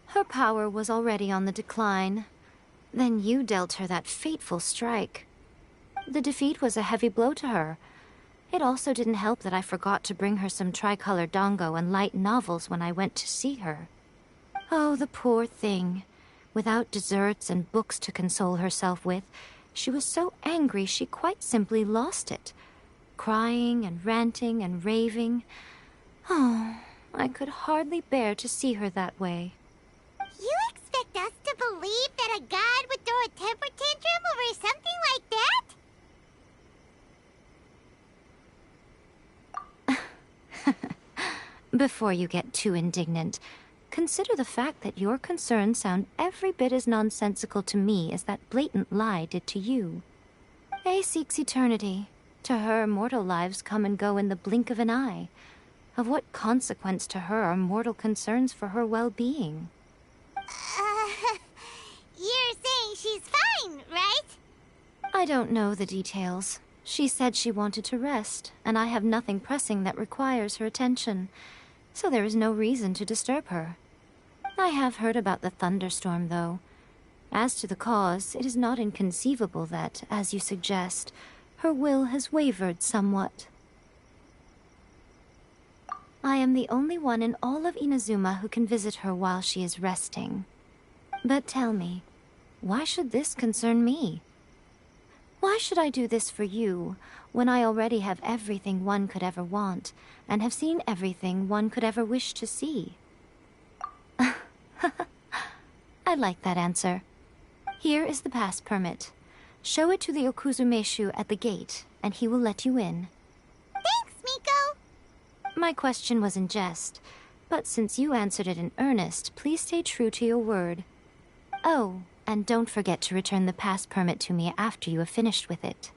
Her power was already on the decline. Then you dealt her that fateful strike. The defeat was a heavy blow to her. It also didn't help that I forgot to bring her some tricolor dango and light novels when I went to see her. Oh, the poor thing. Without desserts and books to console herself with, she was so angry she quite simply lost it. Crying and ranting and raving. Oh, I could hardly bear to see her that way. You expect us to believe that a god would throw a temper tantrum over something like that? Before you get too indignant, consider the fact that your concerns sound every bit as nonsensical to me as that blatant lie did to you. A seeks eternity. To her, mortal lives come and go in the blink of an eye. Of what consequence to her are mortal concerns for her well-being? You're saying she's fine, right? I don't know the details. She said she wanted to rest, and I have nothing pressing that requires her attention, so there is no reason to disturb her. I have heard about the thunderstorm, though. As to the cause, it is not inconceivable that, as you suggest, her will has wavered somewhat. I am the only one in all of Inazuma who can visit her while she is resting. But tell me, why should this concern me? Why should I do this for you, when I already have everything one could ever want, and have seen everything one could ever wish to see? I like that answer. Here is the pass permit. Show it to the Okuzumeshu at the gate, and he will let you in. Thanks, Miko! My question was in jest, but since you answered it in earnest, please stay true to your word. Oh, and don't forget to return the pass permit to me after you have finished with it.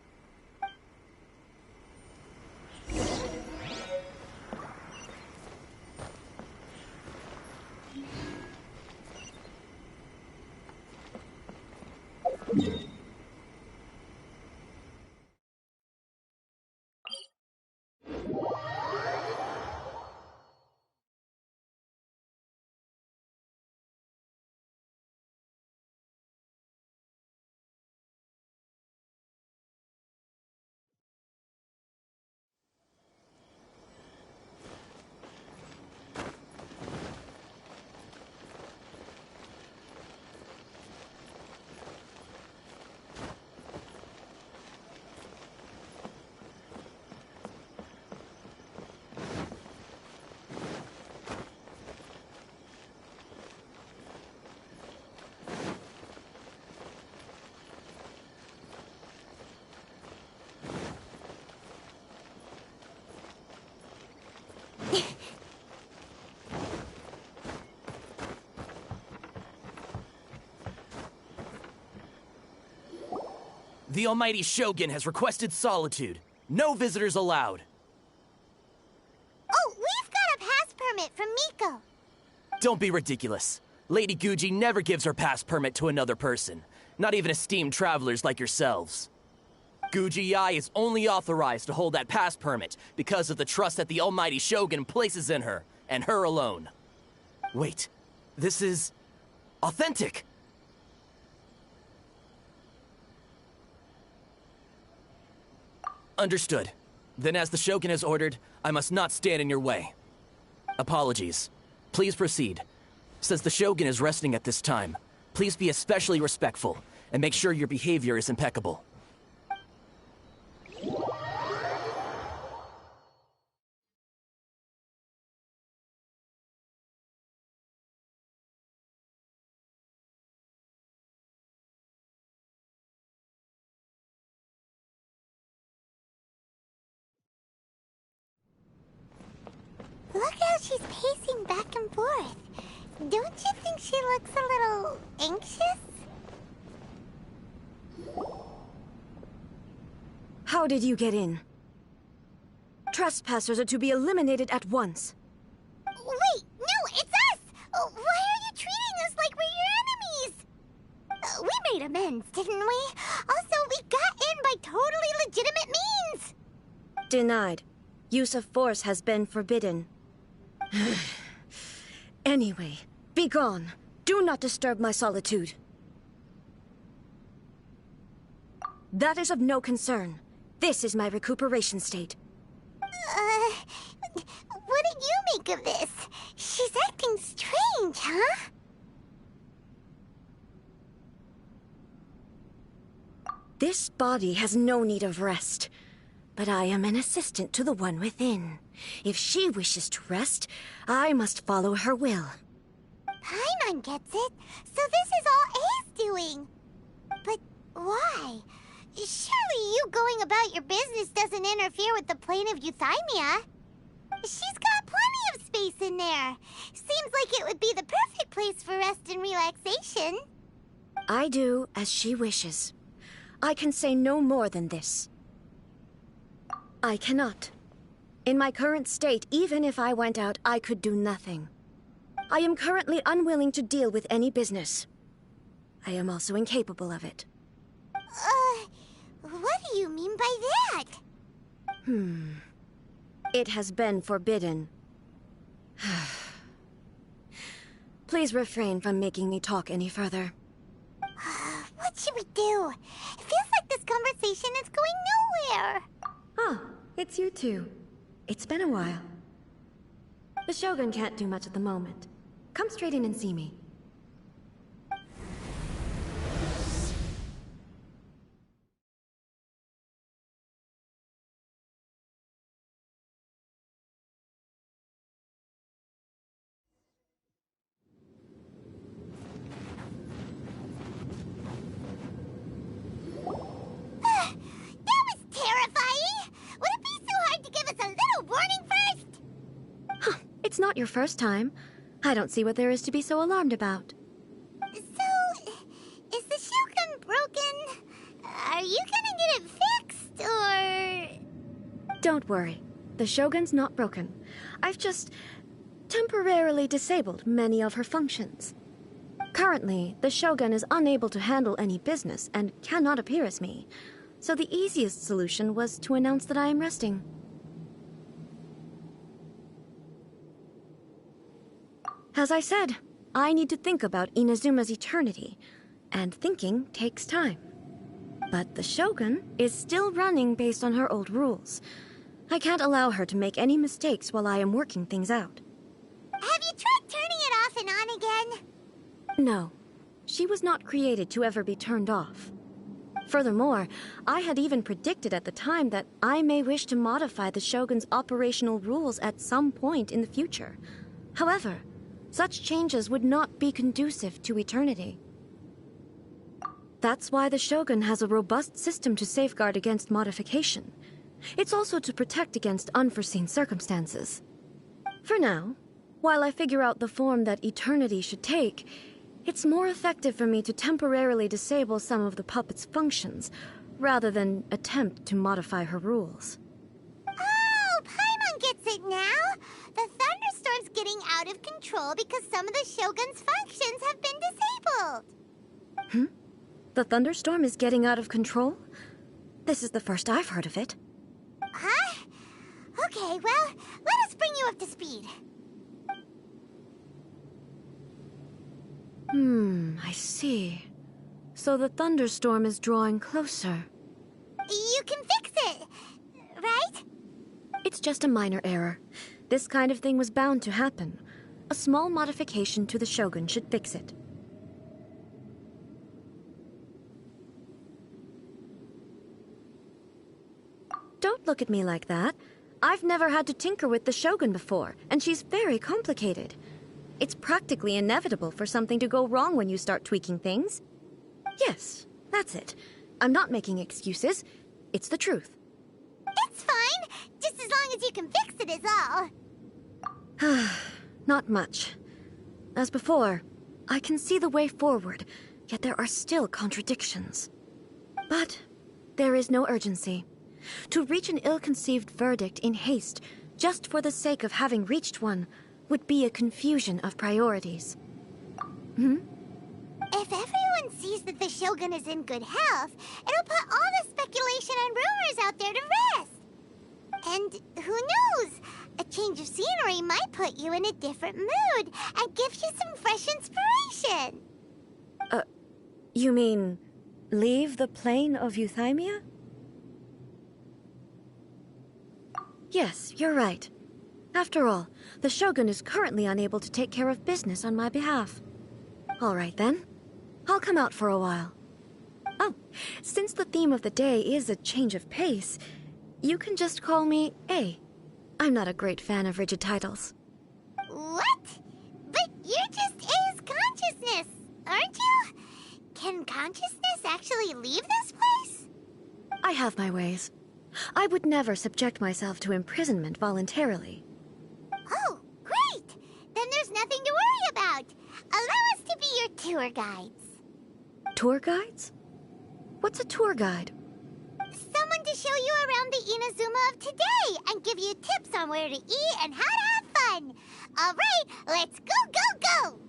The Almighty Shogun has requested solitude. No visitors allowed. Oh, we've got a pass permit from Miko. Don't be ridiculous. Lady Guji never gives her pass permit to another person, not even esteemed travelers like yourselves. Guji-ai is only authorized to hold that pass permit because of the trust that the Almighty Shogun places in her, and her alone. Wait, this is authentic. Understood. Then as the Shogun has ordered, I must not stand in your way. Apologies. Please proceed. Since the Shogun is resting at this time, please be especially respectful, and make sure your behavior is impeccable. Look how she's pacing back and forth. Don't you think she looks a little anxious? How did you get in? Trespassers are to be eliminated at once. Wait, no, it's us! Why are you treating us like we're your enemies? We made amends, didn't we? Also, we got in by totally legitimate means! Denied. Use of force has been forbidden. Anyway, be gone. Do not disturb my solitude. That is of no concern. This is my recuperation state. What did you make of this? She's acting strange, huh? This body has no need of rest. But I am an assistant to the one within. If she wishes to rest, I must follow her will. Paimon gets it. So this is all A's doing. But why? Surely you going about your business doesn't interfere with the plane of Euthymia. She's got plenty of space in there. Seems like it would be the perfect place for rest and relaxation. I do as she wishes. I can say no more than this. I cannot. In my current state, even if I went out, I could do nothing. I am currently unwilling to deal with any business. I am also incapable of it. What do you mean by that? It has been forbidden. Please refrain from making me talk any further. should we do? It feels like this conversation is going nowhere. Ah, it's you two. It's been a while. The Shogun can't do much at the moment. Come straight in and see me. That was terrifying! Would it be so hard to give us a little warning first? It's not your first time. I don't see what there is to be so alarmed about. So, is the Shogun broken? Are you gonna get it fixed, or...? Don't worry. The Shogun's not broken. I've just temporarily disabled many of her functions. Currently, the Shogun is unable to handle any business and cannot appear as me. So the easiest solution was to announce that I am resting. As I said, I need to think about Inazuma's eternity, and thinking takes time. But the Shogun is still running based on her old rules. I can't allow her to make any mistakes while I am working things out. Have you tried turning it off and on again? No, she was not created to ever be turned off. Furthermore, I had even predicted at the time that I may wish to modify the Shogun's operational rules at some point in the future. However, such changes would not be conducive to eternity. That's why the Shogun has a robust system to safeguard against modification. It's also to protect against unforeseen circumstances. For now, while I figure out the form that eternity should take, it's more effective for me to temporarily disable some of the puppet's functions, rather than attempt to modify her rules. Oh, Paimon gets it now! The thunderstorm's getting out of control because some of the Shogun's functions have been disabled. The thunderstorm is getting out of control? This is the first I've heard of it. Huh? Okay, well, let us bring you up to speed. I see. So the thunderstorm is drawing closer. You can fix it, right? It's just a minor error. This kind of thing was bound to happen. A small modification to the Shogun should fix it. Don't look at me like that. I've never had to tinker with the Shogun before, and she's very complicated. It's practically inevitable for something to go wrong when you start tweaking things. Yes, that's it. I'm not making excuses. It's the truth. It's fine, just as long as you can fix it is all. Not much. As before, I can see the way forward, yet there are still contradictions. But there is no urgency. To reach an ill-conceived verdict in haste, just for the sake of having reached one, would be a confusion of priorities. If everyone sees that the Shogun is in good health, it'll put all the speculation and rumors out there to rest. And who knows? A change of scenery might put you in a different mood and give you some fresh inspiration. You mean, leave the plane of Euthymia? Yes, you're right. After all, the Shogun is currently unable to take care of business on my behalf. All right then. I'll come out for a while. Oh, since the theme of the day is a change of pace, you can just call me A. I'm not a great fan of rigid titles. What? But you're just A's consciousness, aren't you? Can consciousness actually leave this place? I have my ways. I would never subject myself to imprisonment voluntarily. Oh, great! Then there's nothing to worry about. Allow us to be your tour guides. Tour guides? What's a tour guide? Someone to show you around the Inazuma of today and give you tips on where to eat and how to have fun. All right, let's go, go, go!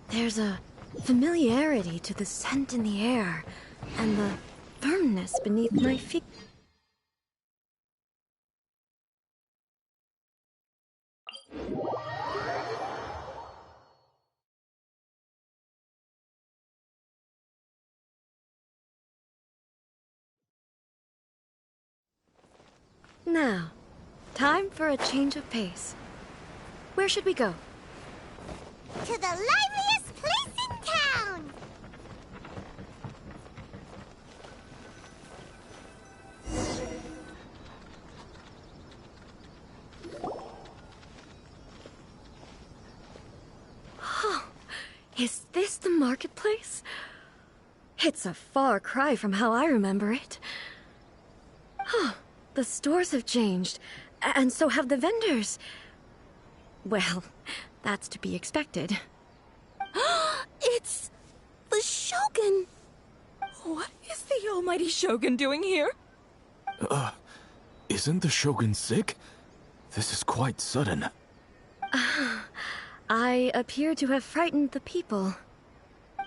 There's a familiarity to the scent in the air, and the firmness beneath my feet. Now, time for a change of pace. Where should we go? To the liveliest place in town! Oh, is this the marketplace? It's a far cry from how I remember it. Oh, the stores have changed, and so have the vendors. Well, that's to be expected. It's the Shogun! What is the almighty Shogun doing here? Isn't the Shogun sick? This is quite sudden. I appear to have frightened the people. Well,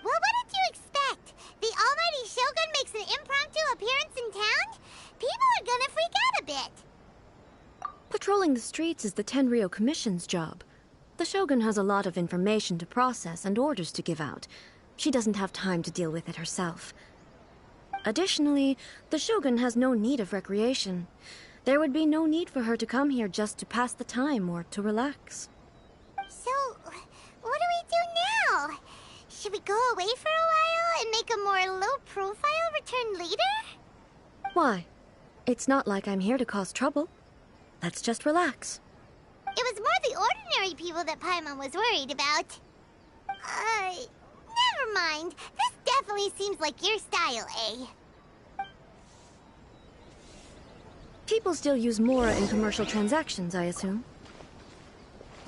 what did you expect? The almighty Shogun makes an impromptu appearance in town? People are gonna freak out a bit. Patrolling the streets is the Tenryou Commission's job. The Shogun has a lot of information to process and orders to give out. She doesn't have time to deal with it herself. Additionally, the Shogun has no need of recreation. There would be no need for her to come here just to pass the time or to relax. So, what do we do now? Should we go away for a while and make a more low-profile return later? Why? It's not like I'm here to cause trouble. Let's just relax. It was more the ordinary people that Paimon was worried about. Never mind. This definitely seems like your style, eh? People still use Mora in commercial transactions, I assume.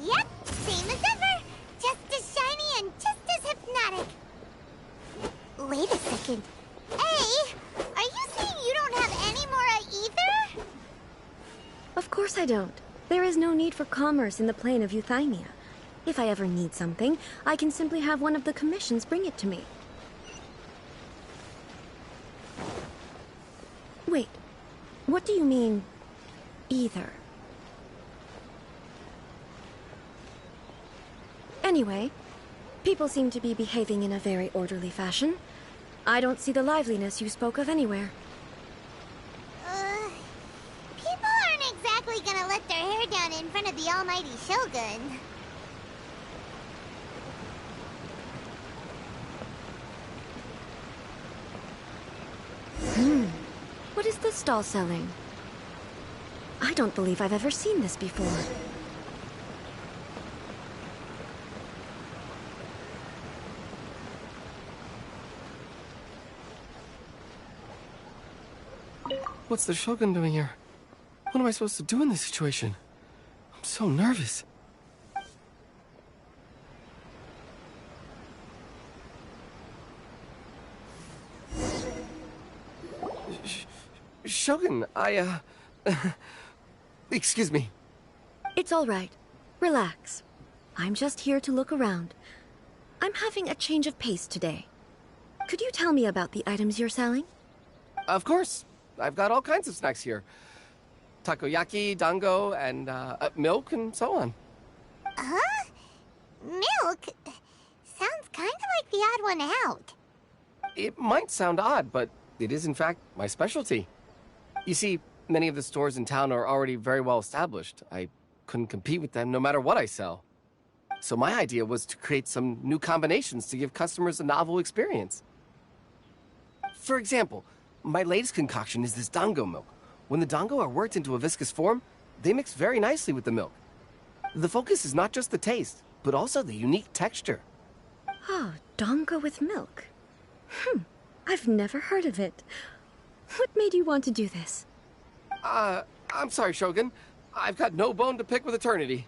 Yep, same as ever. Just as shiny and just as hypnotic. Wait a second. Hey, are you saying you don't have any Mora either? Of course I don't. There is no need for commerce in the plane of Euthymia. If I ever need something, I can simply have one of the commissions bring it to me. Wait, what do you mean, either? Anyway, people seem to be behaving in a very orderly fashion. I don't see the liveliness you spoke of anywhere. People aren't exactly gonna let their hair down in front of the almighty Shogun. What is this stall selling? I don't believe I've ever seen this before. What's the Shogun doing here? What am I supposed to do in this situation? I'm so nervous. Shogun, excuse me. It's all right. Relax. I'm just here to look around. I'm having a change of pace today. Could you tell me about the items you're selling? Of course. I've got all kinds of snacks here. Takoyaki, dango, and milk, and so on. Huh? Milk? Sounds kind of like the odd one out. It might sound odd, but it is in fact my specialty. You see, many of the stores in town are already very well established. I couldn't compete with them no matter what I sell. So my idea was to create some new combinations to give customers a novel experience. For example, my latest concoction is this dango milk. When the dango are worked into a viscous form, they mix very nicely with the milk. The focus is not just the taste, but also the unique texture. Oh, dango with milk. I've never heard of it. What made you want to do this? I'm sorry, Shogun. I've got no bone to pick with eternity.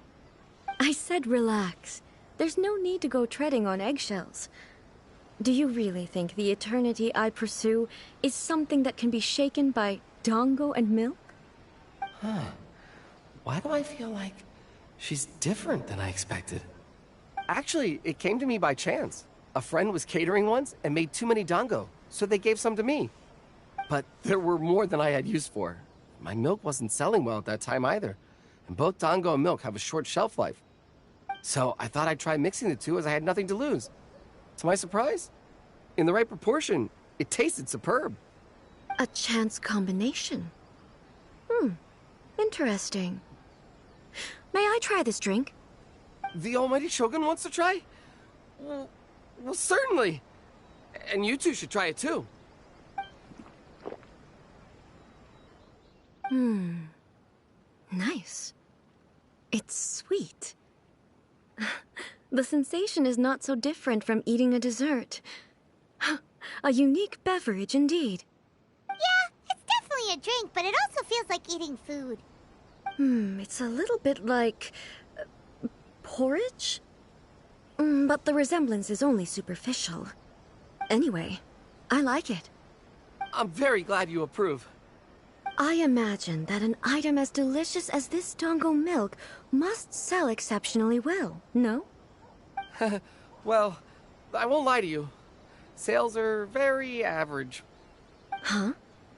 I said relax. There's no need to go treading on eggshells. Do you really think the eternity I pursue is something that can be shaken by dango and milk? Huh. Why do I feel like she's different than I expected? Actually, it came to me by chance. A friend was catering once and made too many dango, so they gave some to me. But there were more than I had use for. My milk wasn't selling well at that time either, and both dango and milk have a short shelf life. So I thought I'd try mixing the two as I had nothing to lose. To my surprise, in the right proportion, it tasted superb. A chance combination. Interesting. May I try this drink? The almighty Shogun wants to try? Well, certainly. And you two should try it too. Nice. It's sweet. The sensation is not so different from eating a dessert. A unique beverage indeed. Yeah, it's definitely a drink, but it also feels like eating food. It's a little bit like... porridge? But the resemblance is only superficial. Anyway, I like it. I'm very glad you approve. I imagine that an item as delicious as this dango milk must sell exceptionally well, no? Well, I won't lie to you. Sales are very average. Huh?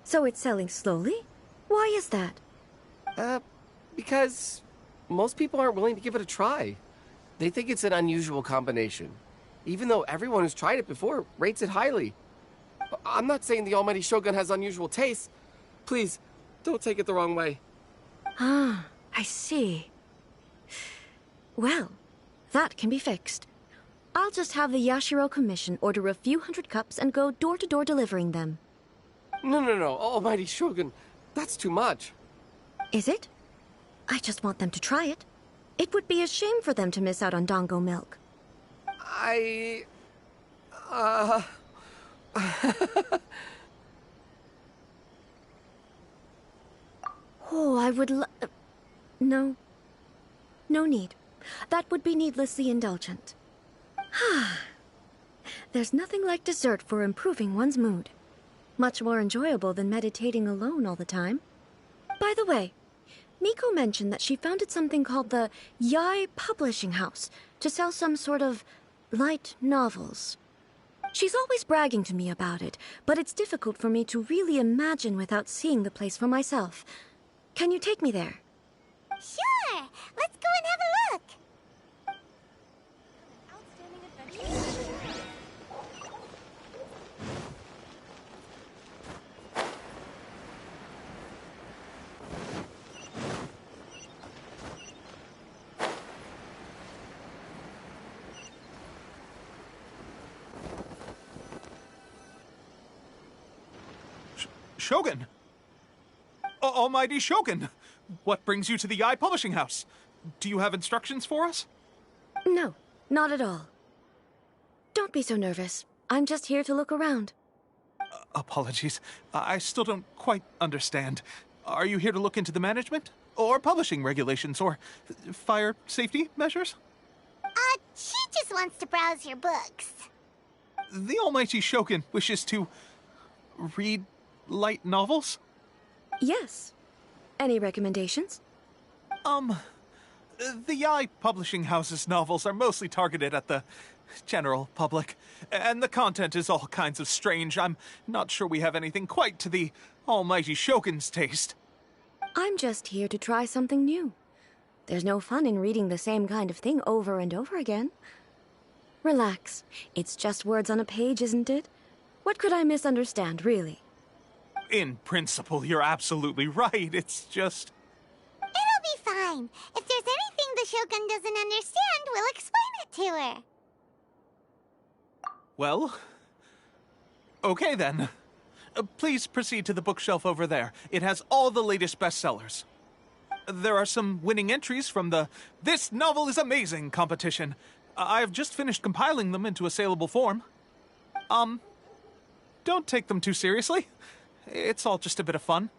So it's selling slowly? Why is that? Because most people aren't willing to give it a try. They think it's an unusual combination, even though everyone who's tried it before rates it highly. I'm not saying the almighty Shogun has unusual tastes. Please, don't take it the wrong way. Ah, I see. Well, that can be fixed. I'll just have the Yashiro Commission order a few hundred cups and go door-to-door delivering them. No, almighty Shogun. That's too much. Is it? I just want them to try it. It would be a shame for them to miss out on dango milk. Oh, I would No. No need. That would be needlessly indulgent. There's nothing like dessert for improving one's mood. Much more enjoyable than meditating alone all the time. By the way, Miko mentioned that she founded something called the Yae Publishing House to sell some sort of light novels. She's always bragging to me about it, but it's difficult for me to really imagine without seeing the place for myself. Can you take me there? Sure! Let's go and have a look! Shogun! Almighty Shogun! What brings you to the Yae Publishing House? Do you have instructions for us? No, not at all. Don't be so nervous. I'm just here to look around. Apologies. I still don't quite understand. Are you here to look into the management? Or publishing regulations? Or fire safety measures? She just wants to browse your books. The Almighty Shogun wishes to... read light novels? Yes. Any recommendations? The Yae Publishing House's novels are mostly targeted at the general public, and the content is all kinds of strange. I'm not sure we have anything quite to the Almighty Shogun's taste. I'm just here to try something new. There's no fun in reading the same kind of thing over and over again. Relax. It's just words on a page, isn't it? What could I misunderstand, really? In principle, you're absolutely right. It's just... It'll be fine. If there's anything the Shogun doesn't understand, we'll explain it to her. Well... okay then. Please proceed to the bookshelf over there. It has all the latest bestsellers. There are some winning entries from the This Novel is Amazing competition. I've just finished compiling them into a saleable form. Don't take them too seriously. It's all just a bit of fun.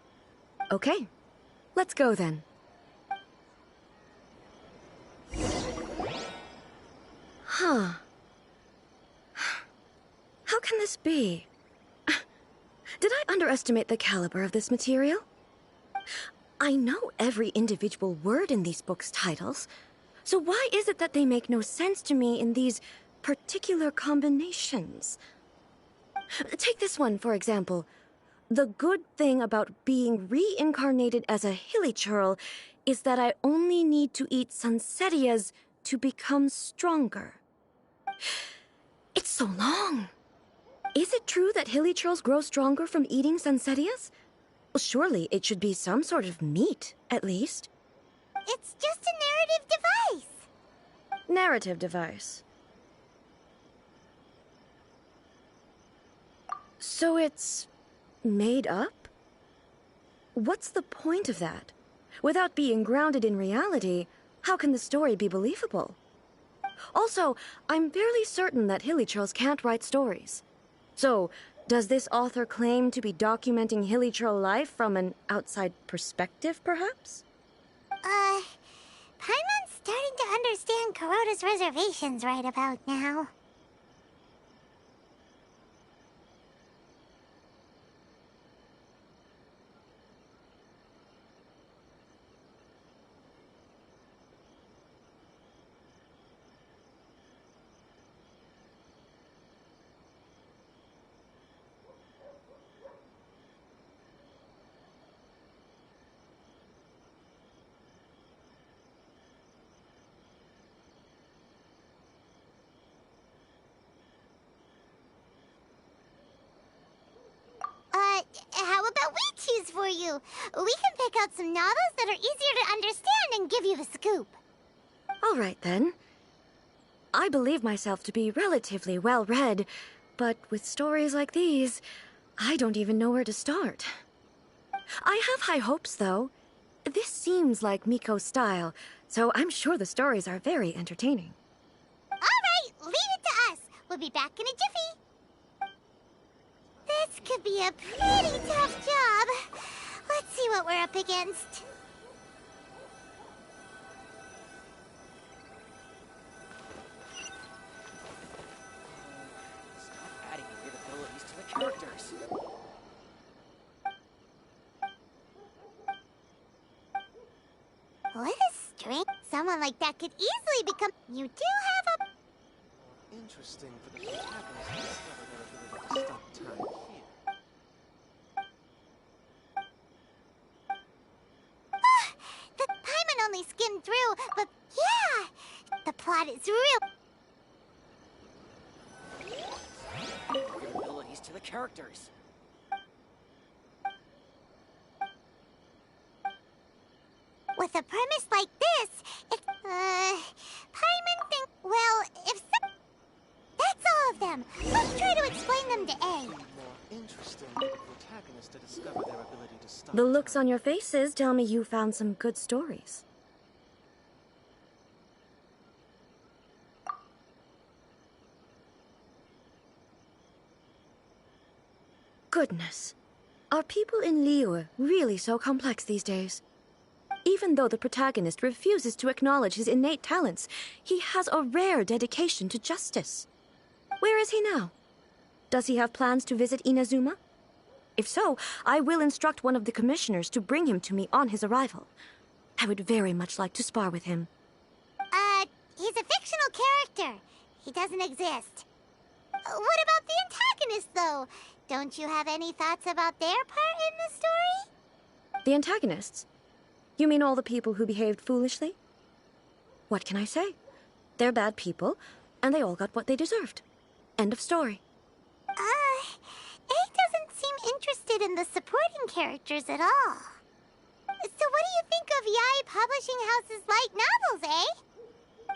Okay. Let's go then. Huh. How can this be? Did I underestimate the caliber of this material? I know every individual word in these books' titles, So why is it that they make no sense to me in these particular combinations? Take this one, for example. The good thing about being reincarnated as a hilichurl is that I only need to eat Sunsetias to become stronger. It's so long. Is it true that hilichurls grow stronger from eating Sunsetias? Well, surely it should be some sort of meat, at least. It's just a narrative device. Narrative device. So it's made up? What's the point of that? Without being grounded in reality, how can the story be believable? Also, I'm fairly certain that hilichurls can't write stories. So, does this author claim to be documenting hilichurl life from an outside perspective, perhaps? Paimon's starting to understand Kuroda's reservations right about now. How about we choose for you? We can pick out some novels that are easier to understand and give you the scoop. All right, then. I believe myself to be relatively well-read, but with stories like these, I don't even know where to start. I have high hopes, though. This seems like Miko's style, so I'm sure the stories are very entertaining. All right, leave it to us. We'll be back in a jiffy. This could be a pretty tough job. Let's see what we're up against. Stop adding weird abilities to the characters. What a strange... Someone like that could easily become... You do have a... Interesting for the protagonist to discover their ability to stop time here. The Paimon only skimmed through, but yeah, the plot is real. Weird abilities to the characters. With a premise like this, it... Paimon think... Well, if so... That's all of them. Let's try to explain them to A. More interesting for the protagonist to discover their ability to stop The looks on your faces tell me you found some good stories. Goodness. Are people in Liyue really so complex these days? Even though the protagonist refuses to acknowledge his innate talents, he has a rare dedication to justice. Where is he now? Does he have plans to visit Inazuma? If so, I will instruct one of the commissioners to bring him to me on his arrival. I would very much like to spar with him. He's a fictional character. He doesn't exist. What about the antagonist, though? Don't you have any thoughts about their part in the story? The antagonists? You mean all the people who behaved foolishly? What can I say? They're bad people, and they all got what they deserved. End of story. A doesn't seem interested in the supporting characters at all. So what do you think of Yae Publishing House's light novels, eh?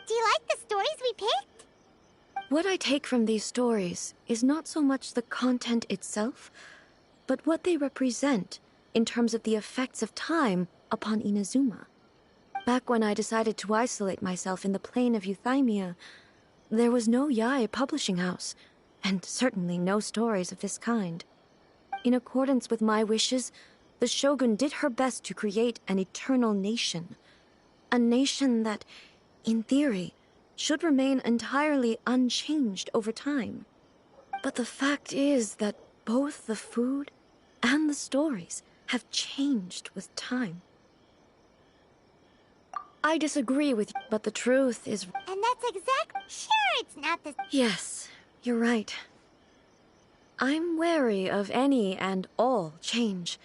Do you like the stories we picked? What I take from these stories is not so much the content itself, but what they represent in terms of the effects of time upon Inazuma. Back when I decided to isolate myself in the plain of Euthymia, there was no Yae Publishing House, and certainly no stories of this kind. In accordance with my wishes, the Shogun did her best to create an eternal nation. A nation that, in theory, should remain entirely unchanged over time. But the fact is that both the food and the stories have changed with time. I disagree with you, but the truth is... And that's exactly... Sure, it's not the... Yes, you're right. I'm wary of any and all change.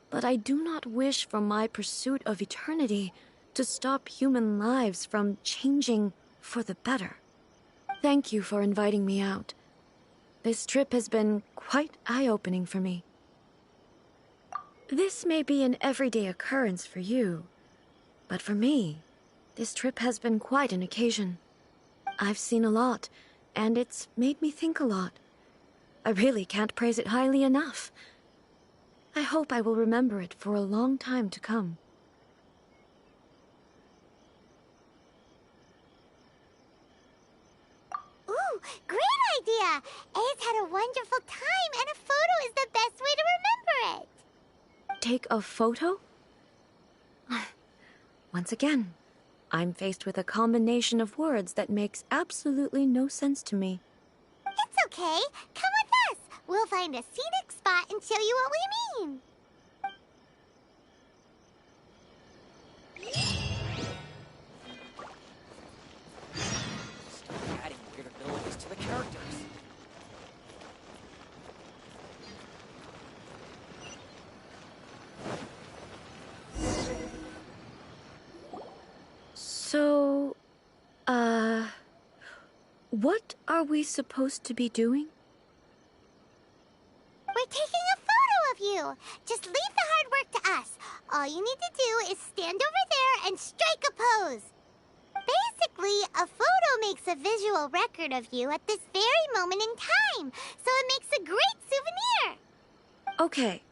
But I do not wish for my pursuit of eternity to stop human lives from changing for the better. Thank you for inviting me out. This trip has been quite eye-opening for me. This may be an everyday occurrence for you, but for me, this trip has been quite an occasion. I've seen a lot, and it's made me think a lot. I really can't praise it highly enough. I hope I will remember it for a long time to come. Ooh, great idea! A's had a wonderful time, and a photo is the best way to remember it. Take a photo? Once again, I'm faced with a combination of words that makes absolutely no sense to me. It's okay. Come with us. We'll find a scenic spot and show you what we mean. Stop adding weird abilities to the characters. So, what are we supposed to be doing? We're taking a photo of you. Just leave the hard work to us. All you need to do is stand over there and strike a pose. Basically, a photo makes a visual record of you at this very moment in time, so it makes a great souvenir. Okay,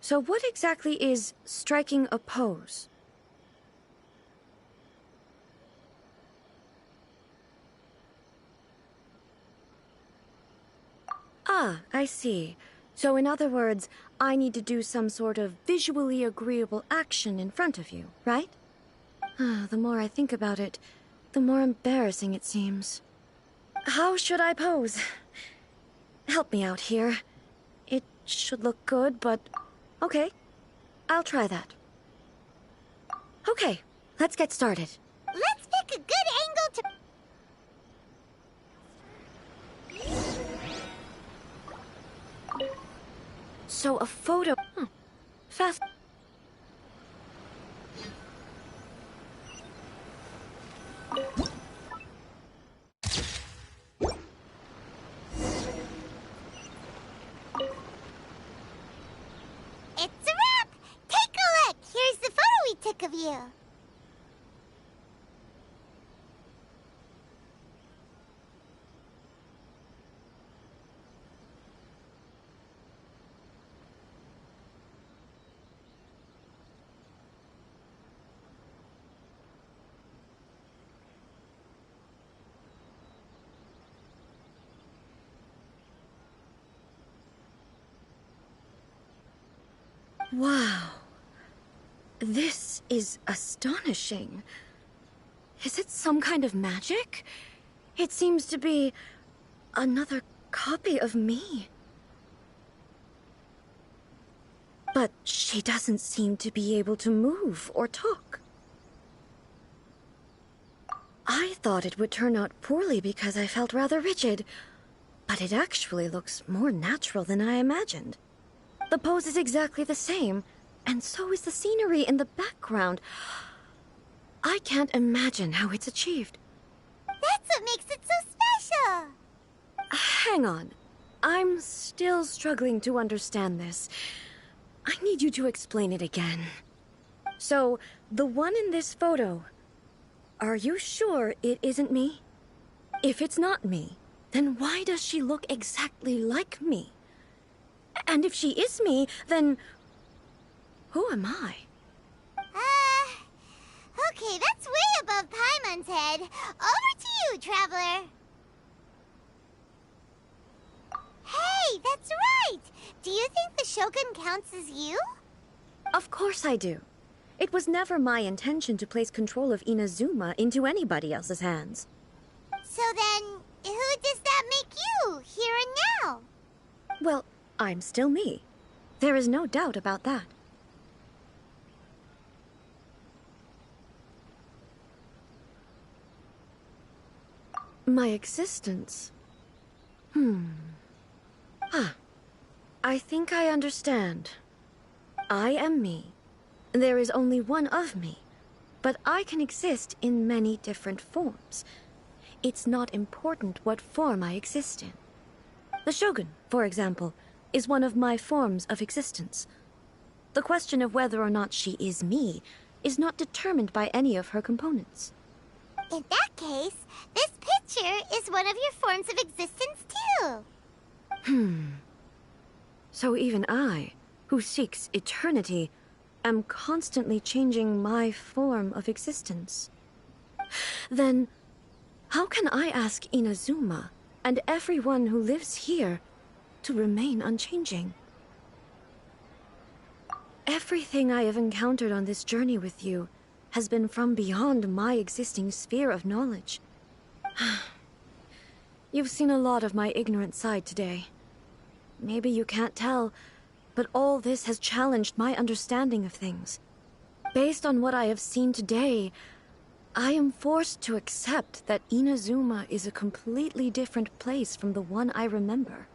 so what exactly is striking a pose? Ah, I see. So in other words, I need to do some sort of visually agreeable action in front of you, right? The more I think about it, the more embarrassing it seems. How should I pose? Help me out here. It should look good, but... Okay, I'll try that. Okay, let's get started. Let's pick a good angle to... So a photo... Fast... It's a wrap! Take a look! Here's the photo we took of you. Wow. This is astonishing. Is it some kind of magic? It seems to be another copy of me. But she doesn't seem to be able to move or talk. I thought it would turn out poorly because I felt rather rigid, but it actually looks more natural than I imagined. The pose is exactly the same, and so is the scenery in the background. I can't imagine how it's achieved. That's what makes it so special! Hang on. I'm still struggling to understand this. I need you to explain it again. So, the one in this photo, are you sure it isn't me? If it's not me, then why does she look exactly like me? And if she is me, then... who am I? Okay, that's way above Paimon's head. Over to you, Traveler. Hey, that's right! Do you think the Shogun counts as you? Of course I do. It was never my intention to place control of Inazuma into anybody else's hands. So then, who does that make you, here and now? Well, I'm still me. There is no doubt about that. My existence? I think I understand. I am me. There is only one of me, but I can exist in many different forms. It's not important what form I exist in. The Shogun, for example, is one of my forms of existence. The question of whether or not she is me is not determined by any of her components. In that case, this picture is one of your forms of existence too. So even I, who seeks eternity, am constantly changing my form of existence. Then, how can I ask Inazuma and everyone who lives here to remain unchanging? Everything I have encountered on this journey with you has been from beyond my existing sphere of knowledge. You've seen a lot of my ignorant side today. Maybe you can't tell, but all this has challenged my understanding of things. Based on what I have seen today, I am forced to accept that Inazuma is a completely different place from the one I remember.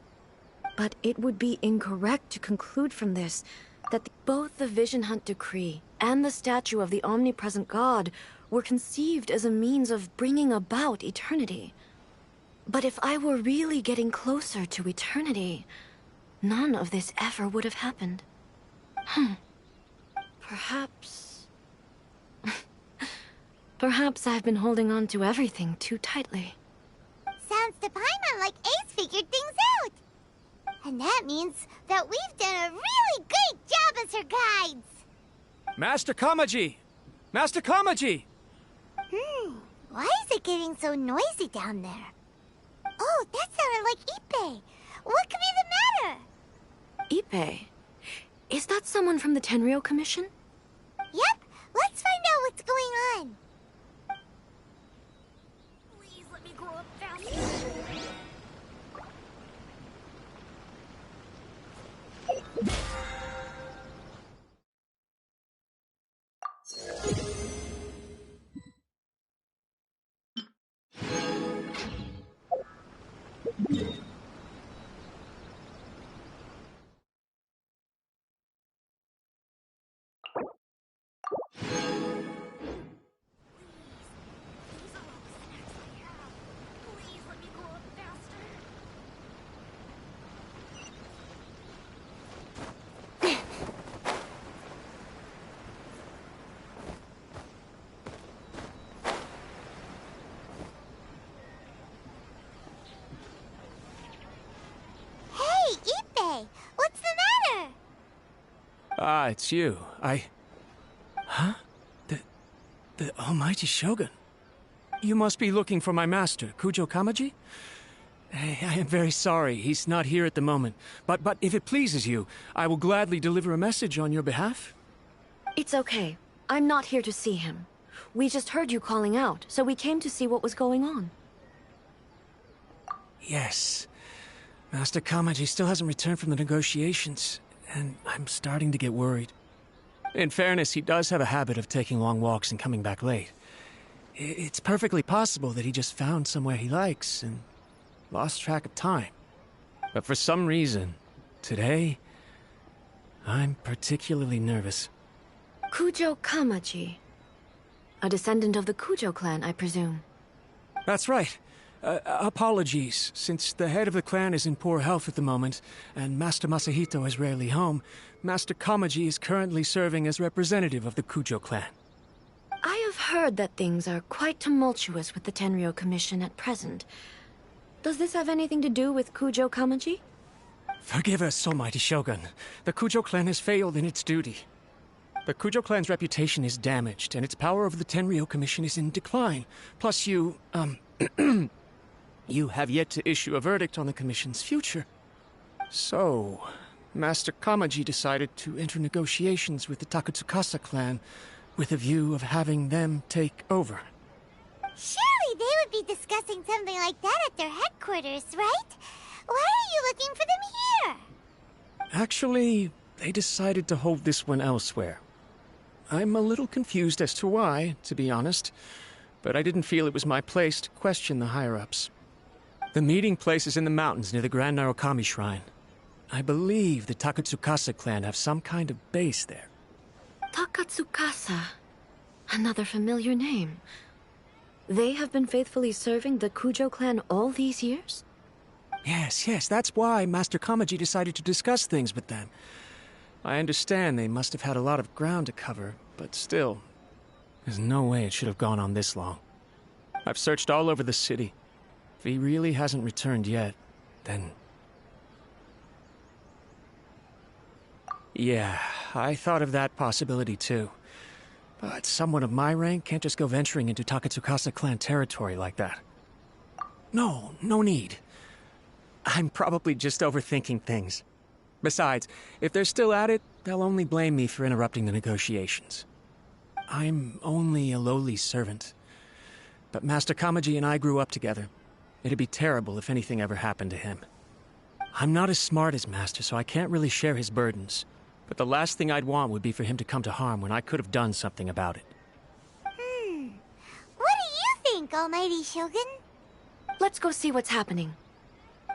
But it would be incorrect to conclude from this that both the Vision Hunt Decree and the statue of the Omnipresent God were conceived as a means of bringing about eternity. But if I were really getting closer to eternity, none of this ever would have happened. Perhaps... Perhaps I've been holding on to everything too tightly. Sounds to Paimon like Ace figured things out. And that means that we've done a really great job as her guides. Master Kamaji! Master Kamaji! Why is it getting so noisy down there? Oh, that sounded like Ippei. What could be the matter? Ippei? Is that someone from the Tenryou Commission? Yep, let's find out what's going on. Please let me grow up faster. What's the matter? Ah, it's you. Huh? The Almighty Shogun. You must be looking for my master, Kujo Kamaji? I am very sorry, he's not here at the moment. But if it pleases you, I will gladly deliver a message on your behalf. It's okay. I'm not here to see him. We just heard you calling out, so we came to see what was going on. Yes. Master Kamaji still hasn't returned from the negotiations, and I'm starting to get worried. In fairness, he does have a habit of taking long walks and coming back late. It's perfectly possible that he just found somewhere he likes and lost track of time. But for some reason, today, I'm particularly nervous. Kujo Kamaji. A descendant of the Kujo clan, I presume. That's right. Apologies, since the head of the clan is in poor health at the moment, and Master Masahito is rarely home, Master Kamaji is currently serving as representative of the Kujo clan. I have heard that things are quite tumultuous with the Tenryou Commission at present. Does this have anything to do with Kujo Kamaji? Forgive us, Almighty Shogun. The Kujo clan has failed in its duty. The Kujo clan's reputation is damaged, and its power over the Tenryou Commission is in decline. Plus you have yet to issue a verdict on the Commission's future. So, Master Kamaji decided to enter negotiations with the Takatsukasa clan with a view of having them take over. Surely they would be discussing something like that at their headquarters, right? Why are you looking for them here? Actually, they decided to hold this one elsewhere. I'm a little confused as to why, to be honest. but I didn't feel it was my place to question the higher-ups. The meeting place is in the mountains near the Grand Narukami Shrine. I believe the Takatsukasa clan have some kind of base there. Takatsukasa. Another familiar name. They have been faithfully serving the Kujo clan all these years? Yes, that's why Master Kamaji decided to discuss things with them. I understand they must have had a lot of ground to cover, but still, there's no way it should have gone on this long. I've searched all over the city. If he really hasn't returned yet, then... Yeah, I thought of that possibility too. But someone of my rank can't just go venturing into Takatsukasa clan territory like that. No need. I'm probably just overthinking things. Besides, if they're still at it, they'll only blame me for interrupting the negotiations. I'm only a lowly servant. But Master Kamaji and I grew up together. It'd be terrible if anything ever happened to him. I'm not as smart as Master, so I can't really share his burdens. But the last thing I'd want would be for him to come to harm when I could have done something about it. What do you think, Almighty Shogun? Let's go see what's happening.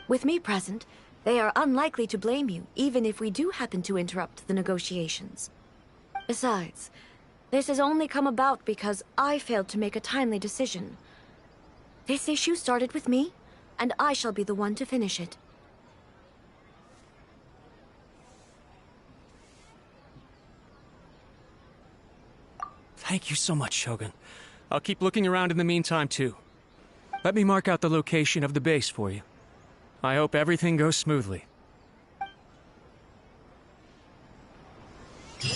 With me present, they are unlikely to blame you, even if we do happen to interrupt the negotiations. Besides, this has only come about because I failed to make a timely decision. This issue started with me, and I shall be the one to finish it. Thank you so much, Shogun. I'll keep looking around in the meantime, too. Let me mark out the location of the base for you. I hope everything goes smoothly. The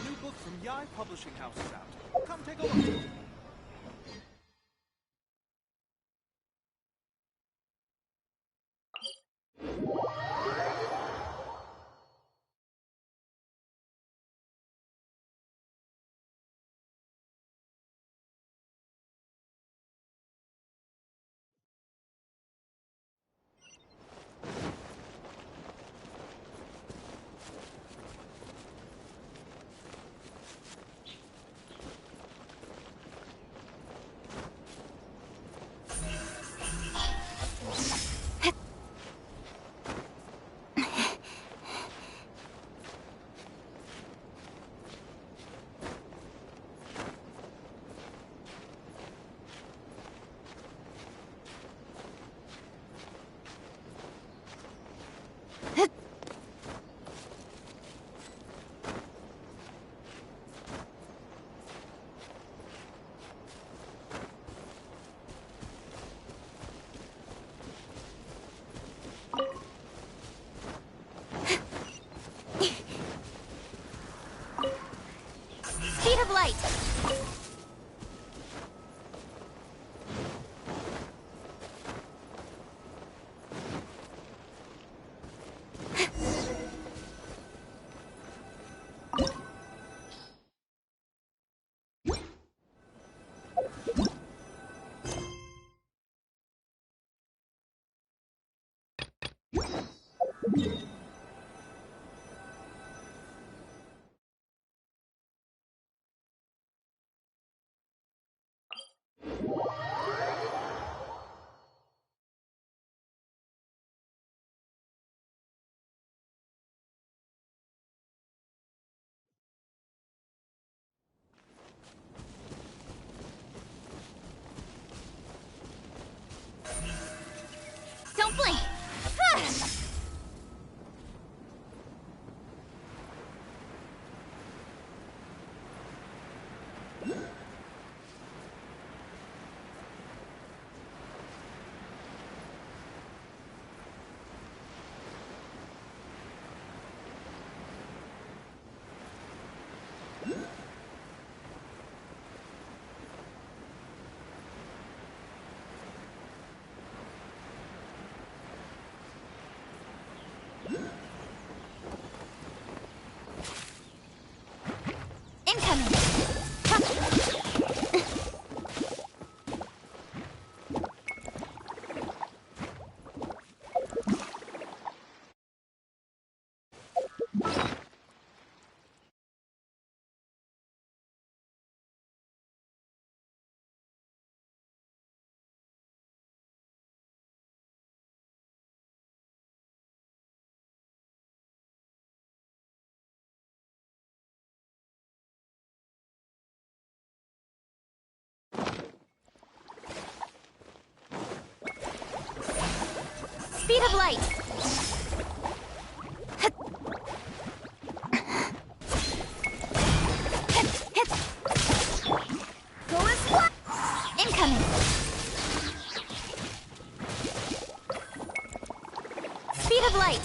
new book from Yae Publishing House is out. Come take a look. Speed of light! Go as one! Incoming! Speed of light!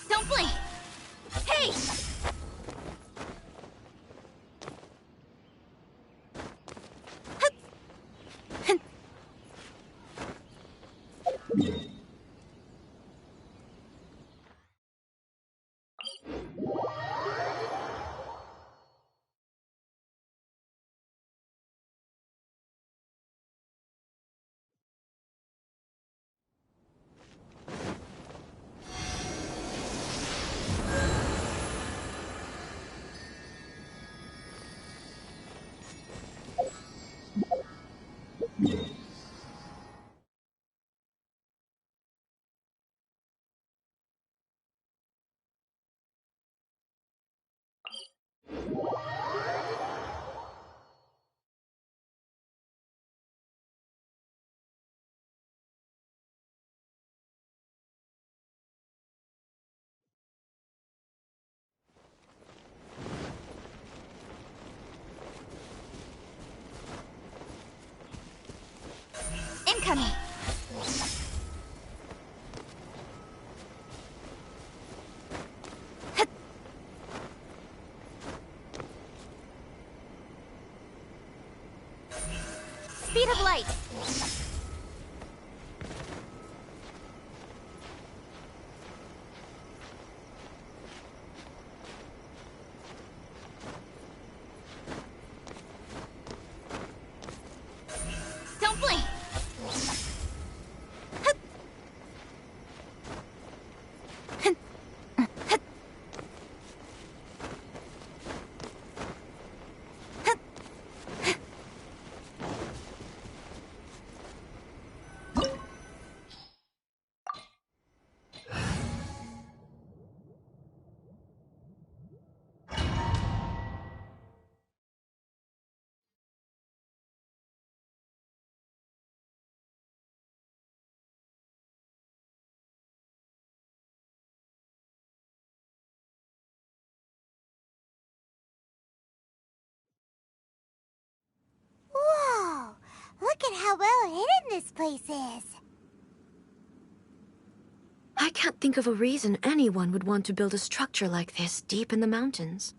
Don't blink! Hey! Incoming! Speed of light! Don't blink! Whoa! Look at how well hidden this place is. I can't think of a reason anyone would want to build a structure like this deep in the mountains.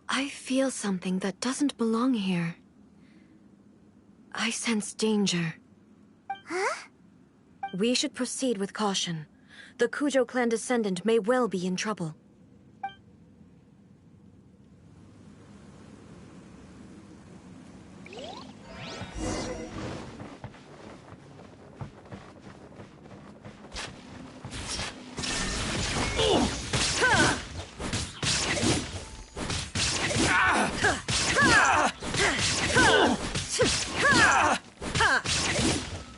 I feel something that doesn't belong here. I sense danger. Huh? We should proceed with caution. The Kujo clan descendant may well be in trouble.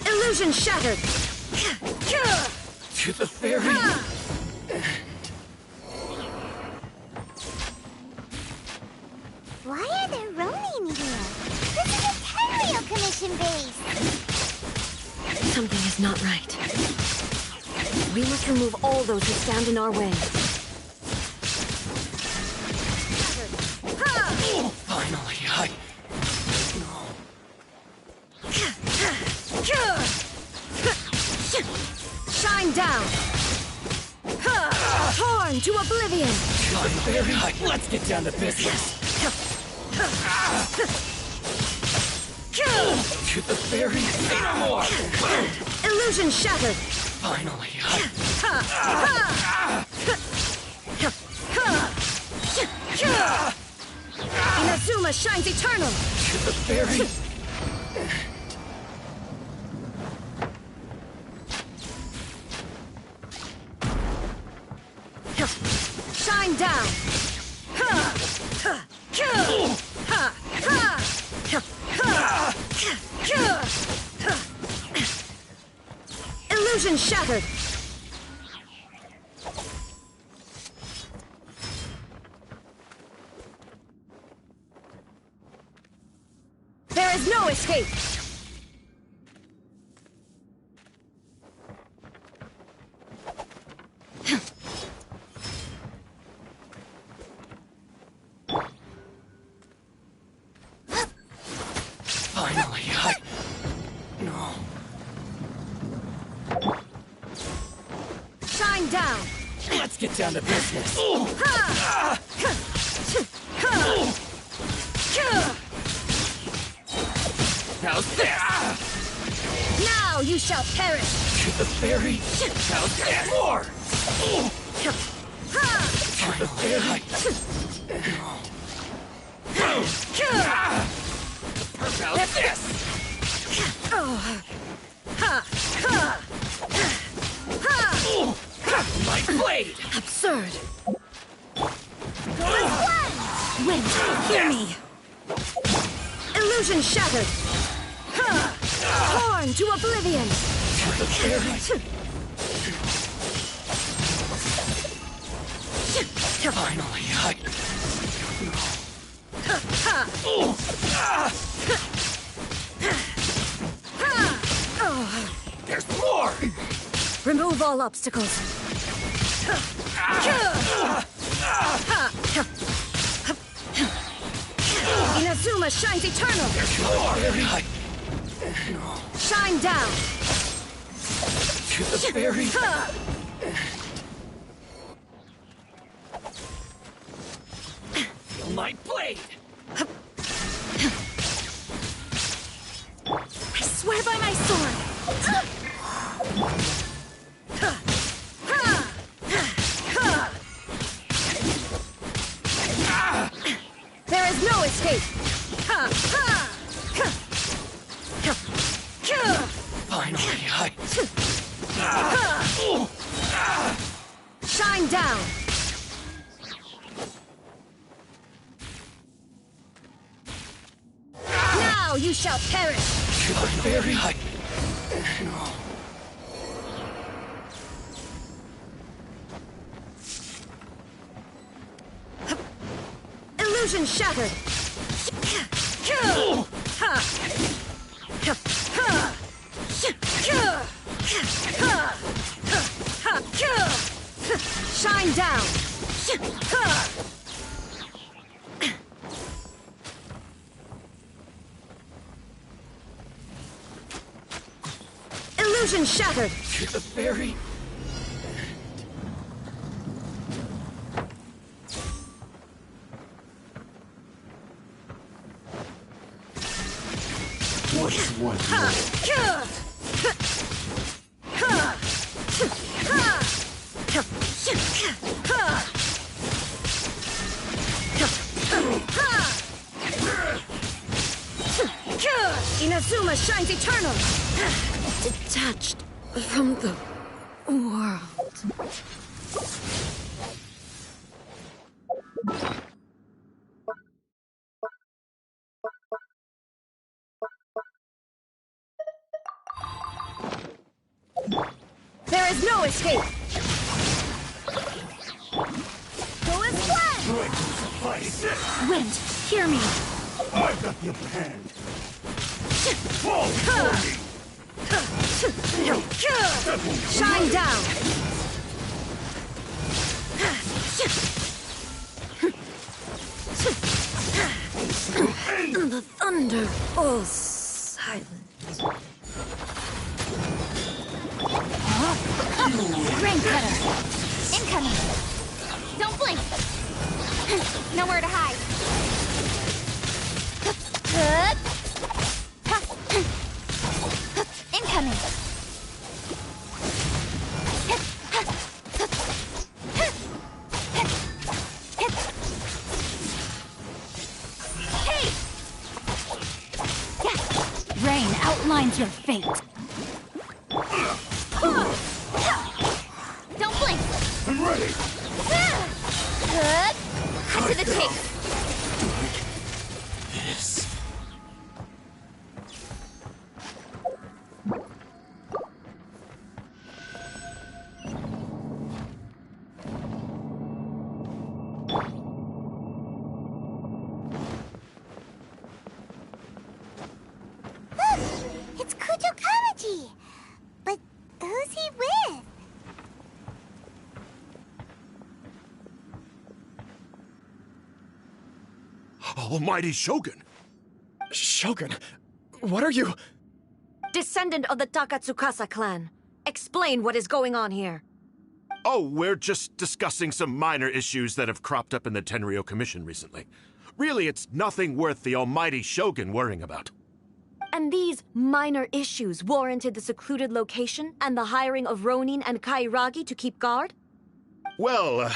Illusion shattered! To the ferry! Why are there Ronin here? This is a Tenryou Commission base! Something is not right. We must remove all those who stand in our way. Finally, Shine down! Torn to oblivion! Let's get down to business! To the ferry! Say no more! Illusion shattered! Finally, Inazuma shines eternal! To the ferry! Shine down! Illusion shattered! There is no escape! Finally, No. Shine down! Let's get down to business. How's this? Now you shall perish! To the fairy. How's this? More! Finally, How's this? My blade! Absurd! Wind, hear me! Illusion shattered! Torn to oblivion! Finally, There's more! Remove all obstacles. Inazuma shines eternal! Shine down! To the fairy. Feel my blade! I swear by my sword! There is no escape! Finally, Shine down! Now you shall perish! To the fairy. Illusion shattered! Shine down! Illusion shattered! To the fairy. What's one Inazuma shines eternal! Detached from the world. There is no escape! Go as one! Wind, hear me! I've got the upper hand. Shine down! The thunder falls silent. Rain cutter! Incoming! Don't blink! Nowhere to hide! Incoming! Hey! Rain outlines your fate. Don't blink! I'm ready. Cut to the chase! This. Almighty Shogun! Shogun, what are you? Descendant of the Takatsukasa clan. Explain what is going on here. Oh, we're just discussing some minor issues that have cropped up in the Tenryou Commission recently. Really, it's nothing worth the Almighty Shogun worrying about. And these minor issues warranted the secluded location and the hiring of Ronin and Kairagi to keep guard? Well,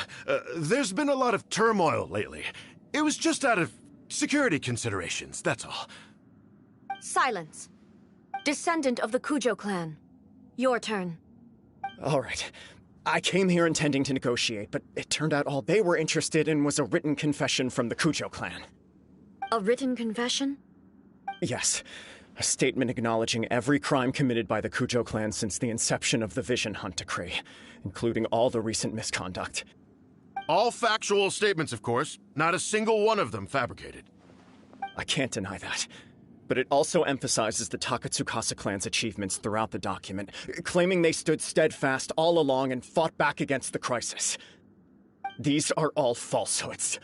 there's been a lot of turmoil lately. It was just out of security considerations, that's all. Silence. Descendant of the Kujo clan. Your turn. All right. I came here intending to negotiate, but it turned out all they were interested in was a written confession from the Kujo clan. A written confession? Yes. A statement acknowledging every crime committed by the Kujo clan since the inception of the Vision Hunt Decree, including all the recent misconduct. All factual statements, of course. Not a single one of them fabricated. I can't deny that. But it also emphasizes the Takatsukasa clan's achievements throughout the document, claiming they stood steadfast all along and fought back against the crisis. These are all falsehoods.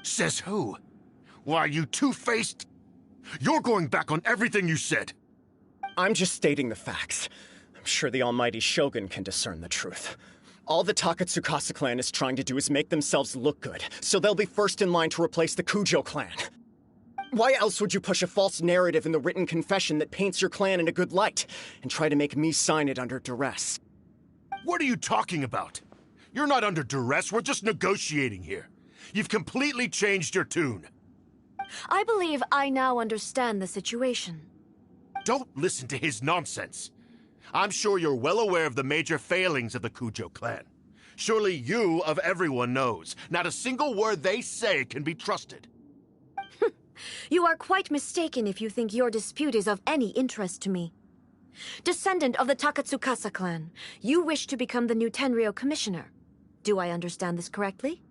Says who? Why, you two-faced... You're going back on everything you said. I'm just stating the facts. I'm sure the Almighty Shogun can discern the truth. All the Takatsukasa clan is trying to do is make themselves look good, so they'll be first in line to replace the Kujo clan. Why else would you push a false narrative in the written confession that paints your clan in a good light, and try to make me sign it under duress? What are you talking about? You're not under duress, we're just negotiating here. You've completely changed your tune. I believe I now understand the situation. Don't listen to his nonsense. I'm sure you're well aware of the major failings of the Kujo clan. Surely you, of everyone, knows. Not a single word they say can be trusted. You are quite mistaken if you think your dispute is of any interest to me. Descendant of the Takatsukasa clan, you wish to become the new Tenryou commissioner. Do I understand this correctly?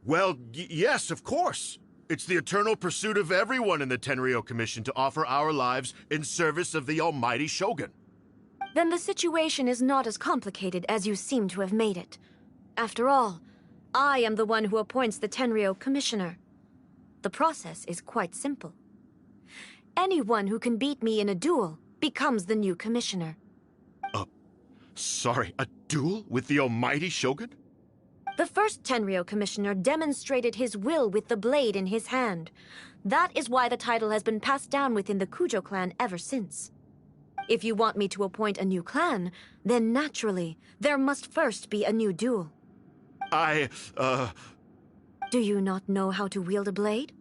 Well, yes, of course. It's the eternal pursuit of everyone in the Tenryou Commission to offer our lives in service of the Almighty Shogun. Then the situation is not as complicated as you seem to have made it. After all, I am the one who appoints the Tenryou commissioner. The process is quite simple. Anyone who can beat me in a duel becomes the new commissioner. Sorry, a duel with the Almighty Shogun? The first Tenryou commissioner demonstrated his will with the blade in his hand. That is why the title has been passed down within the Kujo clan ever since. If you want me to appoint a new clan, then naturally, there must first be a new duel. Do you not know how to wield a blade?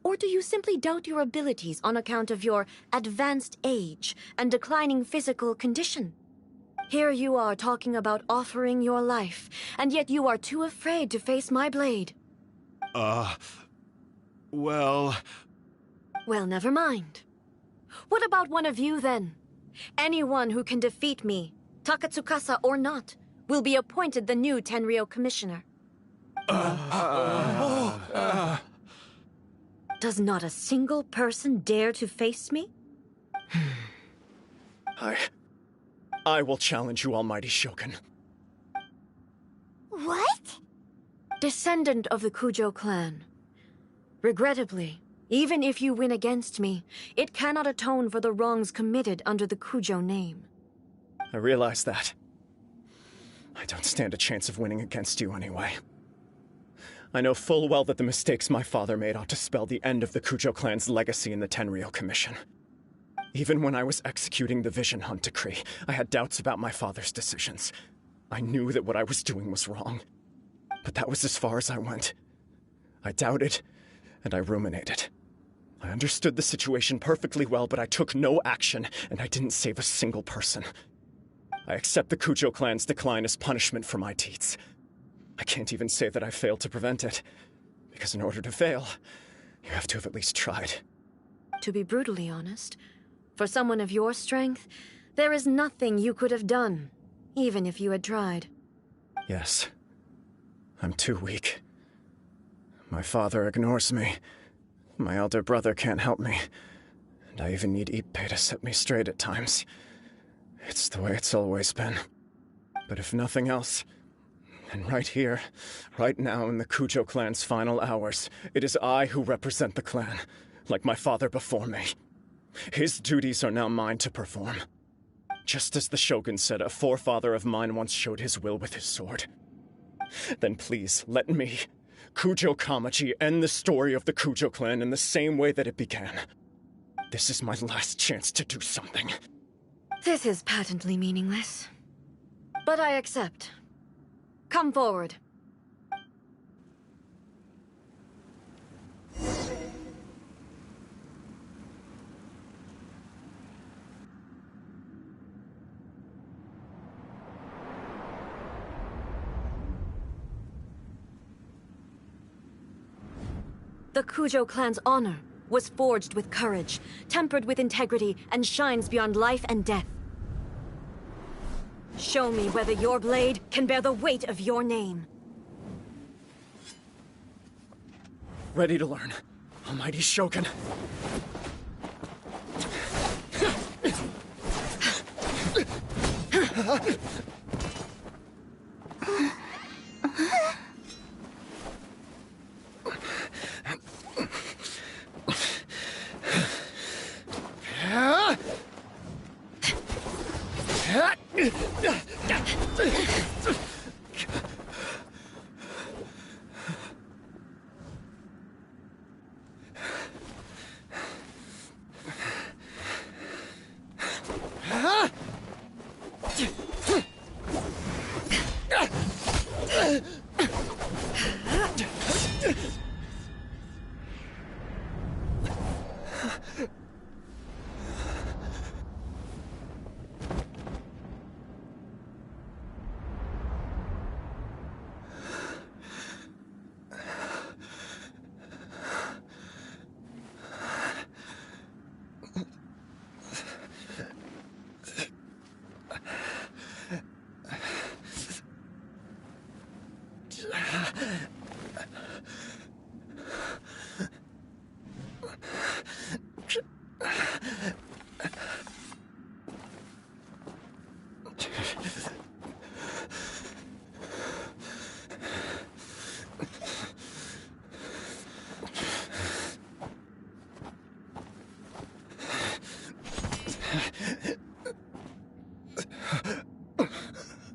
Or do you simply doubt your abilities on account of your advanced age and declining physical condition? Here you are talking about offering your life, and yet you are too afraid to face my blade. Well, never mind. What about one of you, then? Anyone who can defeat me, Takatsukasa or not, will be appointed the new Tenryou commissioner. Does not a single person dare to face me? I will challenge you, Almighty Shogun. What? Descendant of the Kujo clan. Regrettably, even if you win against me, it cannot atone for the wrongs committed under the Kujo name. I realize that. I don't stand a chance of winning against you anyway. I know full well that the mistakes my father made ought to spell the end of the Kujo clan's legacy in the Tenryou Commission. Even when I was executing the Vision Hunt Decree, I had doubts about my father's decisions. I knew that what I was doing was wrong. But that was as far as I went. I doubted, and I ruminated. I understood the situation perfectly well, but I took no action, and I didn't save a single person. I accept the Kujo clan's decline as punishment for my deeds. I can't even say that I failed to prevent it, because in order to fail, you have to have at least tried. To be brutally honest, for someone of your strength, there is nothing you could have done, even if you had tried. Yes. I'm too weak. My father ignores me. My elder brother can't help me. And I even need Ippei to set me straight at times. It's the way it's always been. But if nothing else, And right here, right now in the Kujo clan's final hours, it is I who represent the clan, like my father before me. His duties are now mine to perform. Just as the Shogun said a forefather of mine once showed his will with his sword. Then please, let me, Kujo Kamaji, end the story of the Kujo clan in the same way that it began. This is my last chance to do something. This is patently meaningless. But I accept. Come forward. The Kujo clan's honor was forged with courage, tempered with integrity, and shines beyond life and death. Show me whether your blade can bear the weight of your name. Ready to learn, Almighty Shogun.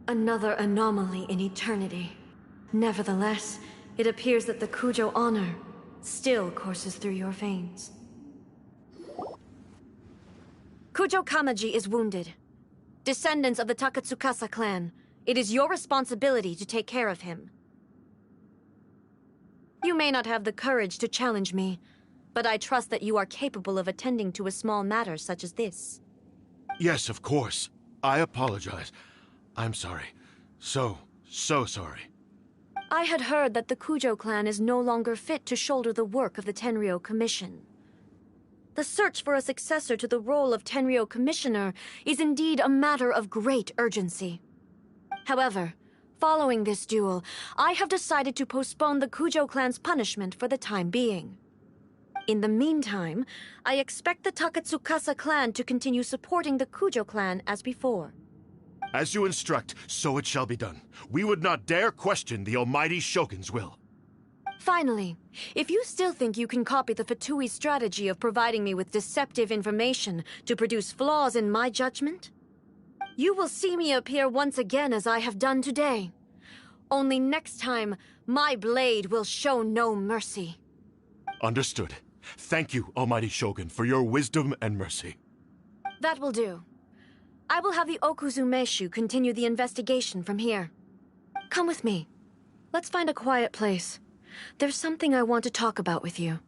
Another anomaly in eternity. Nevertheless, it appears that the Kujo honor still courses through your veins. Kujo Kamaji is wounded. Descendants of the Takatsukasa clan, it is your responsibility to take care of him. You may not have the courage to challenge me, but I trust that you are capable of attending to a small matter such as this. Yes, of course. I apologize. I'm sorry. So sorry. I had heard that the Kujo clan is no longer fit to shoulder the work of the Tenryou Commission. The search for a successor to the role of Tenryou Commissioner is indeed a matter of great urgency. However, following this duel, I have decided to postpone the Kujo clan's punishment for the time being. In the meantime, I expect the Takatsukasa clan to continue supporting the Kujo clan as before. As you instruct, so it shall be done. We would not dare question the Almighty Shogun's will. Finally, if you still think you can copy the Fatui strategy of providing me with deceptive information to produce flaws in my judgment, you will see me appear once again as I have done today. Only next time, my blade will show no mercy. Understood. Thank you, Almighty Shogun, for your wisdom and mercy. That will do. I will have the Okuzumeshu continue the investigation from here. Come with me. Let's find a quiet place. There's something I want to talk about with you.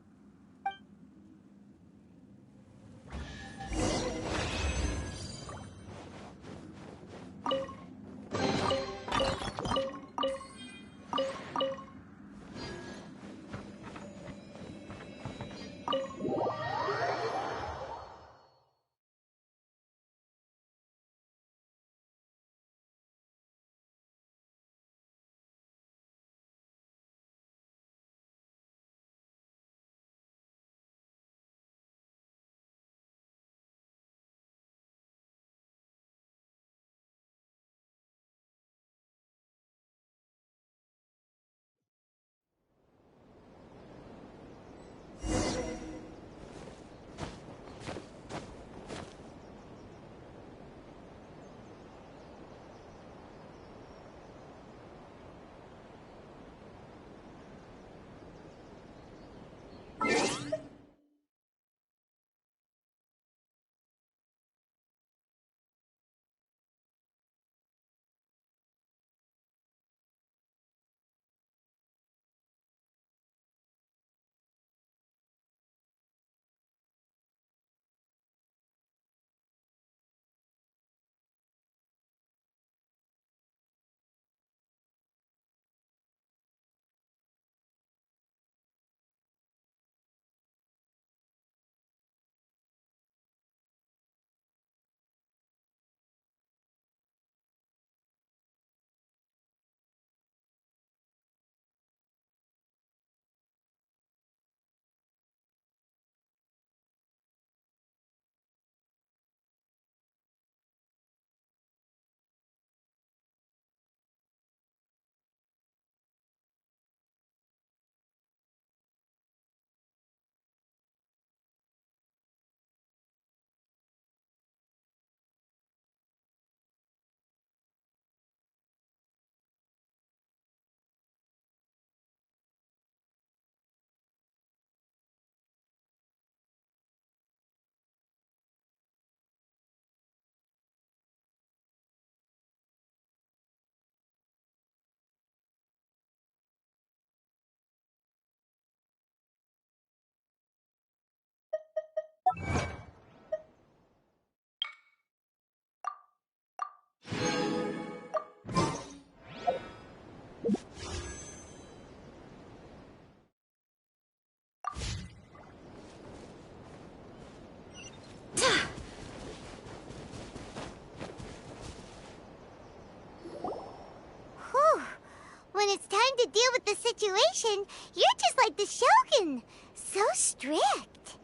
deal with the situation. You're just like the Shogun. So strict.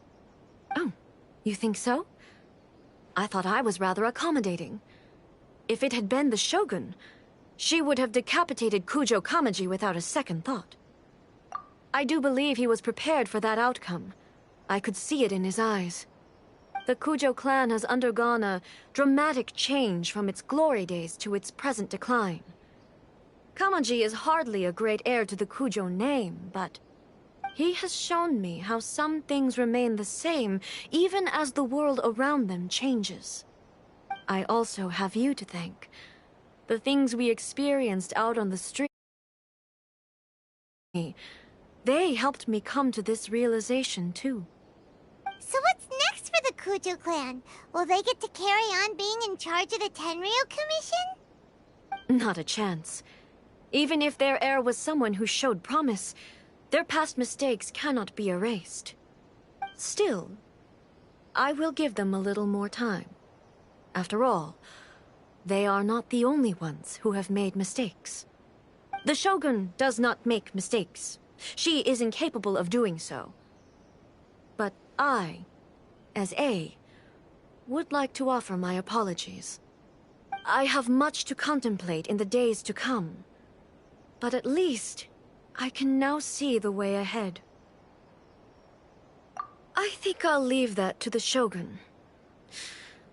Oh, you think so? I thought I was rather accommodating. If it had been the Shogun, she would have decapitated Kujo Kamaji without a second thought. I do believe he was prepared for that outcome. I could see it in his eyes. The Kujo clan has undergone a dramatic change from its glory days to its present decline. Kamaji is hardly a great heir to the Kujo name, but he has shown me how some things remain the same even as the world around them changes. I also have you to thank. The things we experienced out on the street, they helped me come to this realization too. So what's next for the Kujo clan? Will they get to carry on being in charge of the Tenryo Commission? Not a chance. Even if their heir was someone who showed promise, their past mistakes cannot be erased. Still, I will give them a little more time. After all, they are not the only ones who have made mistakes. The Shogun does not make mistakes. She is incapable of doing so. But I, as A, would like to offer my apologies. I have much to contemplate in the days to come, but at least I can now see the way ahead. I think I'll leave that to the Shogun.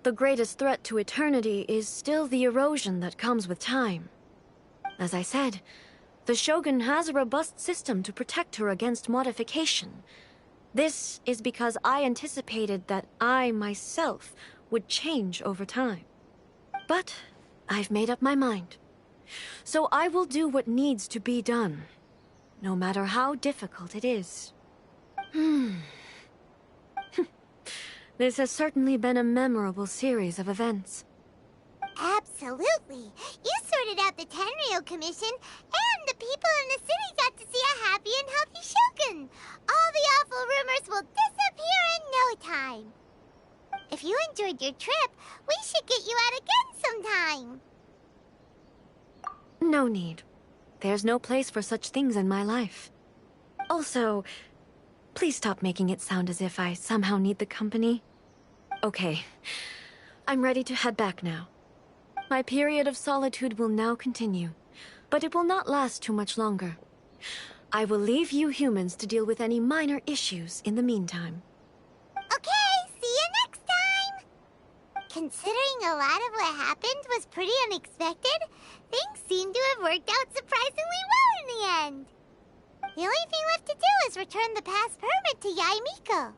The greatest threat to eternity is still the erosion that comes with time. As I said, the Shogun has a robust system to protect her against modification. This is because I anticipated that I myself would change over time. But I've made up my mind. So I will do what needs to be done, no matter how difficult it is. This has certainly been a memorable series of events. Absolutely. You sorted out the Tenryo Commission, and the people in the city got to see a happy and healthy Shogun. All the awful rumors will disappear in no time. If you enjoyed your trip, we should get you out again sometime. No need. There's no place for such things in my life. Also, please stop making it sound as if I somehow need the company. Okay, I'm ready to head back now. My period of solitude will now continue, but it will not last too much longer. I will leave you humans to deal with any minor issues in the meantime. Okay, see you next time! Considering a lot of what happened was pretty unexpected, things seem to have worked out surprisingly well in the end. The only thing left to do is return the pass permit to Yae Miko.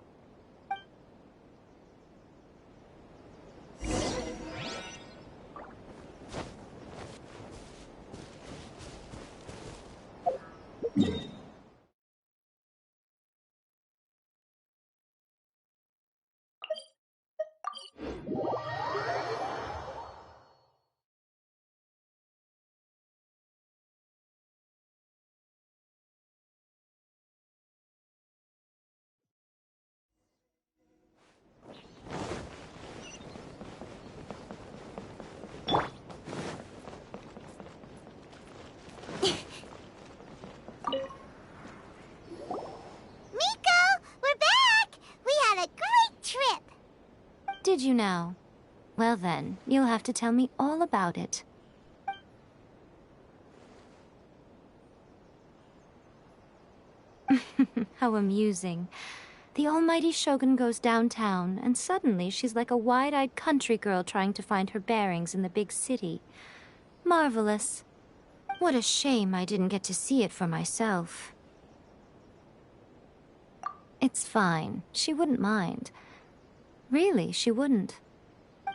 Did you now? Well then, you'll have to tell me all about it. How amusing. The almighty Shogun goes downtown, and suddenly she's like a wide-eyed country girl trying to find her bearings in the big city. Marvelous. What a shame I didn't get to see it for myself. It's fine. She wouldn't mind. Really, she wouldn't.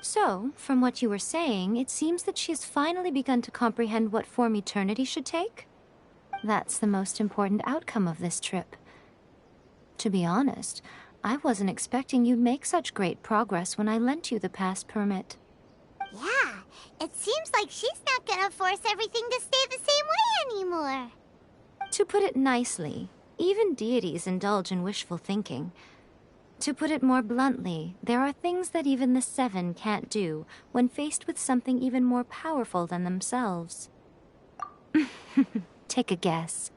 So, from what you were saying, it seems that she has finally begun to comprehend what form eternity should take? That's the most important outcome of this trip. To be honest, I wasn't expecting you'd make such great progress when I lent you the pass permit. Yeah, it seems like she's not gonna force everything to stay the same way anymore. To put it nicely, even deities indulge in wishful thinking. To put it more bluntly, there are things that even the Seven can't do when faced with something even more powerful than themselves. Take a guess.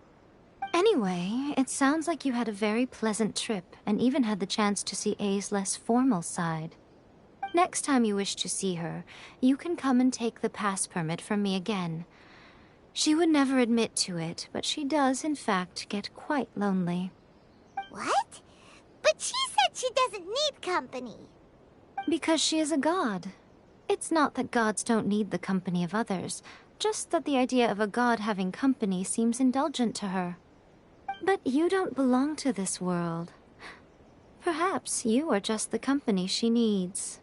Anyway, it sounds like you had a very pleasant trip and even had the chance to see A's less formal side. Next time you wish to see her, you can come and take the pass permit from me again. She would never admit to it, but she does, in fact, get quite lonely. What? But she said she doesn't need company. Because she is a god. It's not that gods don't need the company of others, just that the idea of a god having company seems indulgent to her. But you don't belong to this world. Perhaps you are just the company she needs.